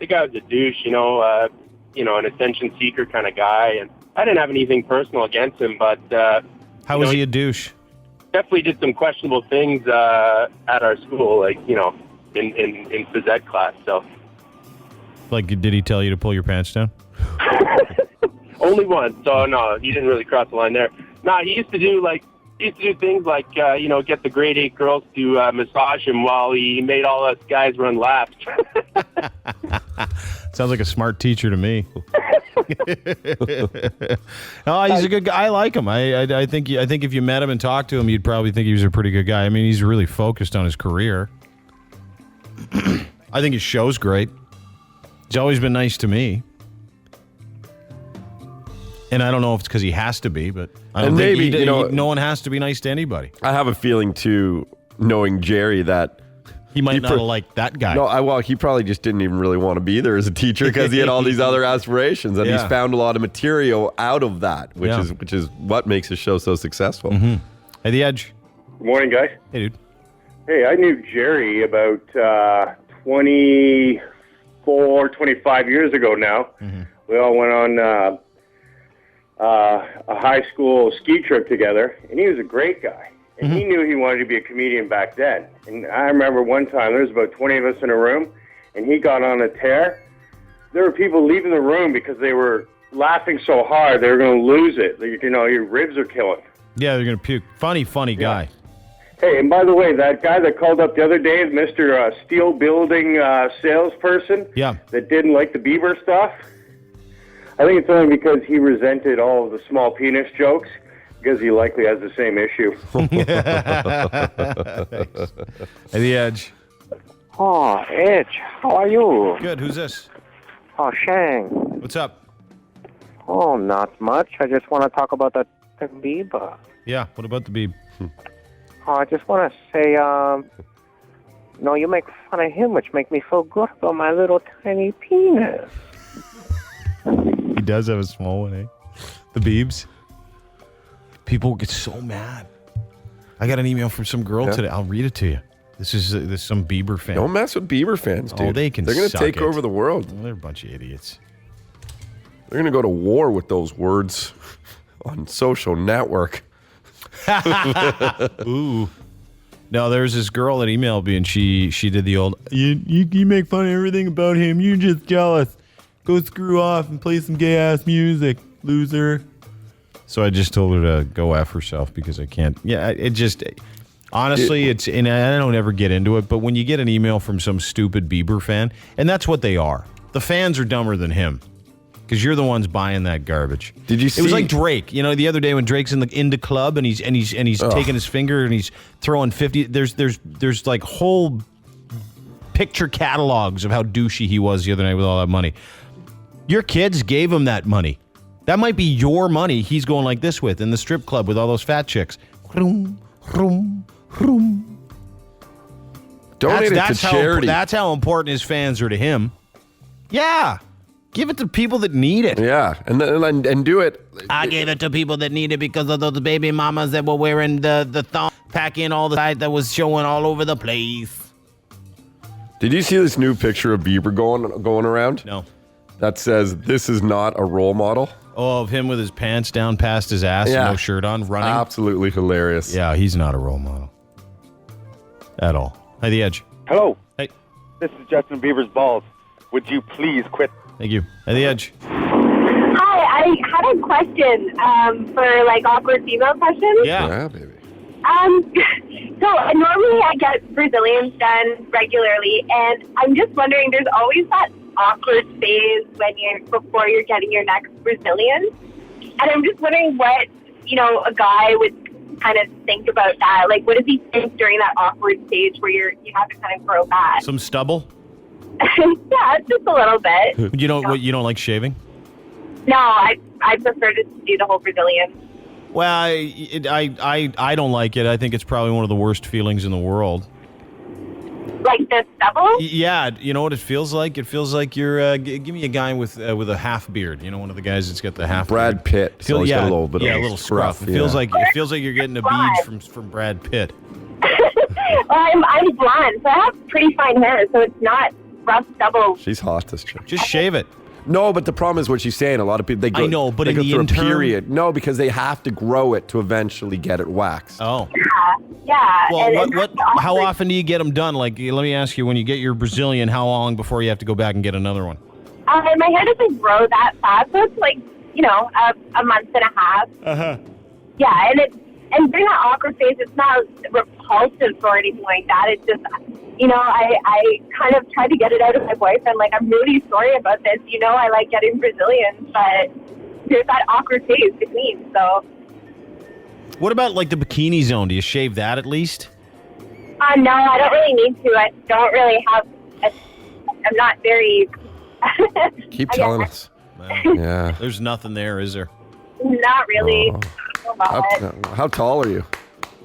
douche, an attention seeker kind of guy, and I didn't have anything personal against him, but how was he a douche? Definitely did some questionable things at our school, like in phys ed class. So, like, did he tell you to pull your pants down? Only once. So no, he didn't really cross the line there. Nah, he used to do things like get the grade 8 girls to massage him while he made all us guys run laps. Sounds like a smart teacher to me. No, he's a good guy. I like him. I think if you met him and talked to him, you'd probably think he was a pretty good guy. I mean, he's really focused on his career. I think his show's great. He's always been nice to me. And I don't know if it's because he has to be, but I don't think no one has to be nice to anybody. I have a feeling, too, knowing Jerry, that he might not have liked that guy. No, he probably just didn't even really want to be there as a teacher because he had all these other aspirations, and he's found a lot of material out of that, which is what makes his show so successful. Mm-hmm. Hey, The Edge. Good morning, guys. Hey, dude. Hey, I knew Jerry about 24, 25 years ago now. Mm-hmm. We all went on a high school ski trip together, and he was a great guy. And he knew he wanted to be a comedian back then. And I remember one time, there was about 20 of us in a room, and he got on a tear. There were people leaving the room because they were laughing so hard they were going to lose it. Your ribs are killing. Yeah, they're going to puke. Funny guy. Hey, and by the way, that guy that called up the other day is Mr. Steel Building salesperson that didn't like the Bieber stuff. I think it's only because he resented all of the small penis jokes, because he likely has the same issue. Hey, The Edge. Oh, Edge, how are you? Good. Who's this? Oh, Shang. What's up? Oh, not much. I just want to talk about the Bieber. Yeah, what about the Bieb? Oh, I just want to say, you make fun of him, which make me feel good about my little tiny penis. He does have a small one, eh? The Biebs. People get so mad. I got an email from some girl today. I'll read it to you. This is some Bieber fan. Don't mess with Bieber fans, dude. Oh, they're going to take over the world. They're a bunch of idiots. They're going to go to war with those words on social network. Ooh. No, there's this girl that emailed me, and she did the old, you make fun of everything about him. You're just jealous. Go screw off and play some gay-ass music, loser. So I just told her to go F herself because I can't. Yeah, it just... Honestly, and I don't ever get into it, but when you get an email from some stupid Bieber fan, and that's what they are. The fans are dumber than him because you're the ones buying that garbage. Did you see? It was like Drake. You know, the other day when Drake's in the indie club and he's taking his finger and he's throwing 50. There's like whole picture catalogs of how douchey he was the other night with all that money. Your kids gave him that money. That might be your money he's going like this with in the strip club with all those fat chicks. Donate it to charity. That's how important his fans are to him. Yeah. Give it to people that need it. Yeah. And do it. I gave it to people that need it because of those baby mamas that were wearing the thong, packing all the side that was showing all over the place. Did you see this new picture of Bieber going around? No. That says, "This is not a role model." Oh, of him with his pants down past his ass and no shirt on, running? Absolutely hilarious. Yeah, he's not a role model. At all. Hi, The Edge. Hello. Hey. This is Justin Bieber's balls. Would you please quit? Thank you. Hi, The Edge. Hi, I had a question for like awkward female questions. Yeah, baby. So normally I get Brazilians done regularly, and I'm just wondering, there's always that awkward phase before you're getting your next Brazilian, and I'm just wondering what a guy would kind of think about that. Like, what does he think during that awkward stage where you have to kind of grow back? Some stubble? Yeah, just a little bit. You don't like shaving? No, I prefer to do the whole Brazilian. Well, I don't like it. I think it's probably one of the worst feelings in the world. Like the stubble? Yeah, you know what it feels like? It feels like you're give me a guy with a half beard. You know, one of the guys that's got the half. Brad Pitt. Got a little bit. Yeah, a little scruff. It feels like you're getting a bead from Brad Pitt. Well, I'm blonde, so I have pretty fine hair, so it's not rough stubble. She's hot, this chick. Just shave it. No, but the problem is what she's saying. A lot of people they go. I know, but they in go the through interim? a period. No, because they have to grow it to eventually get it waxed. Oh. Yeah. Well, how often do you get them done? Like, let me ask you, when you get your Brazilian, how long before you have to go back and get another one? My hair doesn't grow that fast, so it's like a month and a half. Uh-huh. Yeah, and during that awkward phase, it's not repulsive or anything like that. It's just, I kind of tried to get it out of my boyfriend. Like, I'm really sorry about this. I like getting Brazilians, but there's that awkward phase between, so. What about, like, the bikini zone? Do you shave that at least? No, I don't really need to. I don't really have, I'm not very. Keep telling us. Yeah. There's nothing there, is there? Not really. Oh. How tall are you?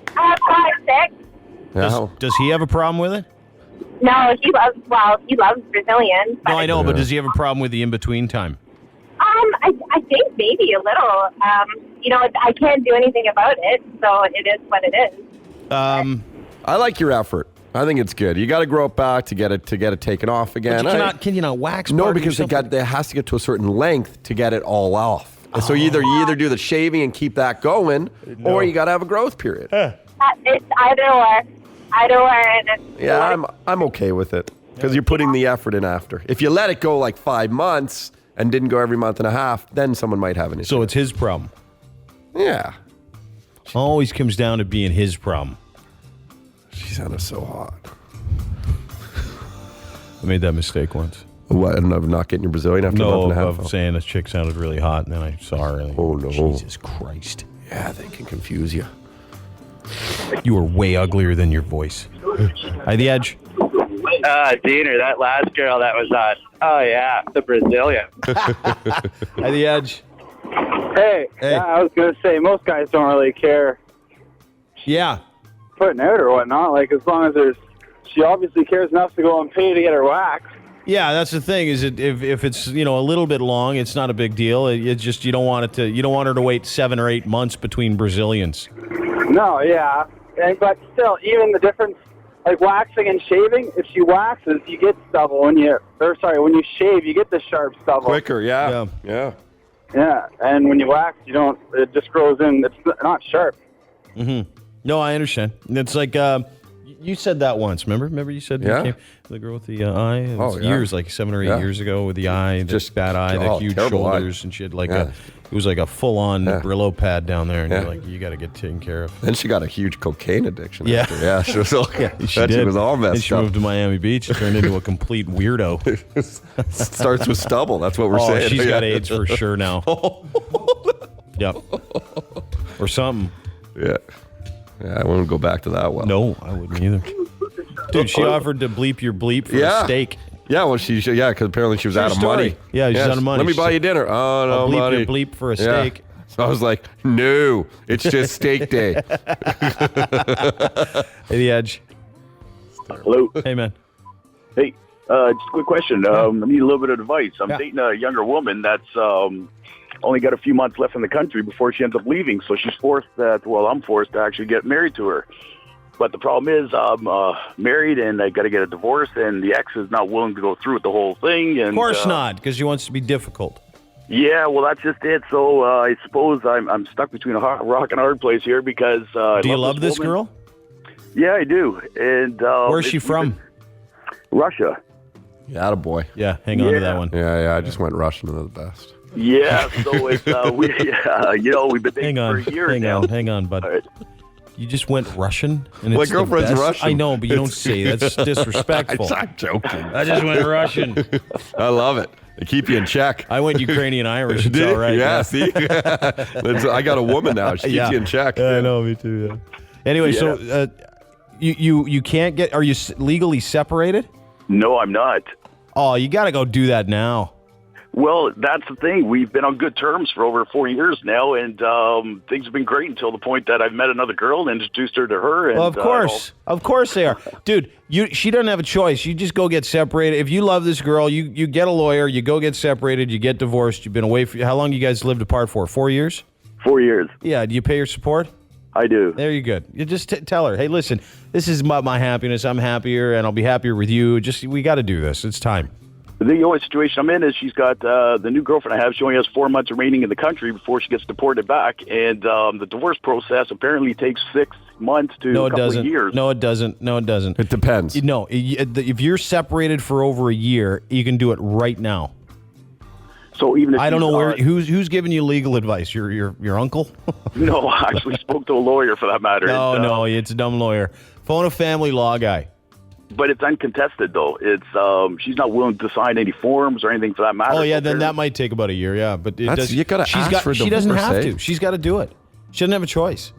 5'6". Yeah. Does he have a problem with it? No, he loves Brazilians. No, I know, but does he have a problem with the in-between time? I think maybe a little. I can't do anything about it, so it is what it is. I like your effort. I think it's good. You got to grow it back to get it taken off again. Can you not wax? No, because it has to get to a certain length to get it all off. So you either do the shaving and keep that going, or you got to have a growth period. It's either or. Yeah, I'm okay with it because you're putting the effort in after. If you let it go like 5 months and didn't go every month and a half, then someone might have an issue. So it's his problem. Yeah. Always comes down to being his problem. She sounded so hot. I made that mistake once. What? Of not getting your Brazilian after a month and a half? Of saying this chick sounded really hot, and then I saw her. Oh, no. Jesus Christ. Yeah, they can confuse you. You are way uglier than your voice. Hi, The Edge. Diener, that last girl that was on. Oh, yeah, the Brazilian. Hi, The Edge. Hey. Yeah, I was going to say, most guys don't really care. Yeah. Putting out or whatnot. Like, as long as she obviously cares enough to go and pay to get her waxed. Yeah, that's the thing. Is if it's a little bit long, it's not a big deal. It's just you don't want her to wait 7 or 8 months between Brazilians. No, yeah, but still, even the difference, like waxing and shaving. If she waxes, you get stubble. When you shave, you get the sharp stubble quicker. Yeah. And when you wax, you don't. It just grows in. It's not sharp. Mm-hmm. No, I understand. It's like You said that once, remember? Remember you said you came, the girl with the eye? It was years, like 7 or 8 years ago with the eye, just that eye, the huge shoulders, and she had like it was like a full-on Brillo pad down there, and you're like, you got to get taken care of. Then she got a huge cocaine addiction. Yeah. After. Yeah, she was all, she did. She was all messed and she up. moved to Miami Beach and turned into a complete weirdo. Starts with stubble. That's what we're saying. She's got AIDS for sure now. Yep. Or something. Yeah. Yeah, I wouldn't go back to that one. No, I wouldn't either. Dude, she offered to bleep your bleep for a steak. Yeah, well, because apparently she was out of money. Yeah, she's out of money. Let me buy you dinner. Oh, no I'll bleep money. your bleep for a steak. So I was like, no, it's just steak day. Hey, The Edge. Hello. Hey, man. Hey, just a quick question. I need a little bit of advice. I'm dating a younger woman that's only got a few months left in the country before she ends up leaving. So she's I'm forced to actually get married to her. But the problem is I'm married and I got to get a divorce, and the ex is not willing to go through with the whole thing. And, of course not, because she wants to be difficult. Yeah, well, that's just it. So I suppose I'm stuck between a rock and a hard place here because do you love this girl? Yeah, I do. And where's she from? Russia. Yeah, attaboy. Yeah, hang on to that one. Yeah, I just went Russian to the best. Yeah, so it's we've been dating for a year now. Hang on, bud. Right. You just went Russian? And My it's girlfriend's the best? Russian. I know, but you don't say that's disrespectful. I'm joking. I just went Russian. I love it. They keep you in check. I went Ukrainian Irish. It's all right. Yeah, see? I got a woman now. She keeps you in check. Yeah, I know, me too. Yeah. Anyway, so you can't get, are you legally separated? No, I'm not. Oh, you got to go do that now. Well, that's the thing. We've been on good terms for over 4 years now, and things have been great until the point that I've met another girl and introduced her to her. And, well, of course they are. Dude, she doesn't have a choice. You just go get separated. If you love this girl, you get a lawyer, you go get separated, you get divorced. You've been away for, how long you guys lived apart for? 4 years? 4 years. Yeah, do you pay her support? I do. There you go. You just tell her, hey, listen, this is my happiness. I'm happier, and I'll be happier with you. We got to do this. It's time. The only situation I'm in is she's got the new girlfriend I have. She only has 4 months remaining in the country before she gets deported back. And the divorce process apparently takes 6 months to a couple of years. No, it doesn't. It depends. No, if you're separated for over a year, you can do it right now. So even if I don't know who's giving you legal advice. Your uncle? No, I actually spoke to a lawyer for that matter. No, it's a dumb lawyer. Phone a family law guy. But it's uncontested, though. It's she's not willing to sign any forms or anything for that matter. Oh yeah, then that might take about a year. Yeah, but you got to ask for a divorce. She doesn't have to. She's got to do it. She doesn't have a choice.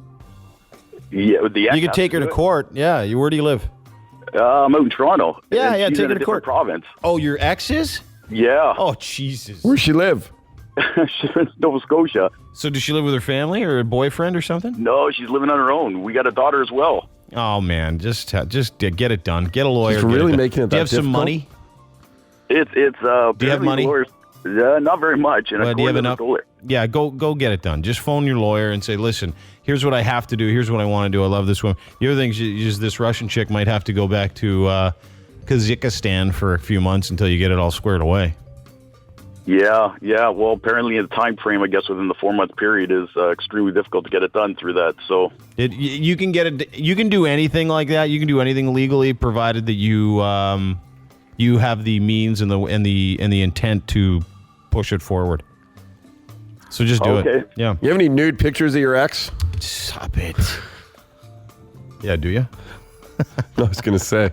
Yeah, you could take her to court. Yeah, where do you live? I'm out in Toronto. Yeah, she's take in her a to court. Province. Oh, your ex is? Yeah. Oh Jesus. Where's she live? She's in Nova Scotia. So does she live with her family or a boyfriend or something? No, she's living on her own. We got a daughter as well. Oh man, just get it done. Get a lawyer. She's really making it that Do you have difficult? some money? It's Do you have money? Lawyers, not very much. And Do you have enough? Yeah, go get it done. Just phone your lawyer and say, listen, here's what I have to do. Here's what I want to do. I love this woman. The other thing is this Russian chick might have to go back to Kazakhstan for a few months until you get it all squared away. Yeah. Well, apparently the time frame, I guess, within the 4 month period is extremely difficult to get it done through that. So you can get it. You can do anything like that. You can do anything legally, provided that you have the means and the intent to push it forward. So just do it. Yeah. You have any nude pictures of your ex? Stop it. Yeah, do you? I was gonna say.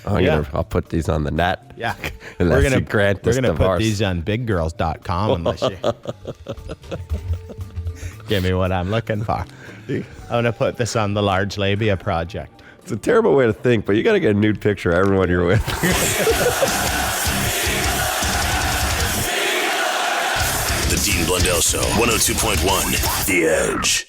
I'll put these on the net. Yeah. Unless you grant this We're going to put divorce. these on biggirls.com unless you give me what I'm looking for. I'm going to put this on the Large Labia Project. It's a terrible way to think, but you got to get a nude picture of everyone you're with. The Dean Blundell Show, 102.1 The Edge.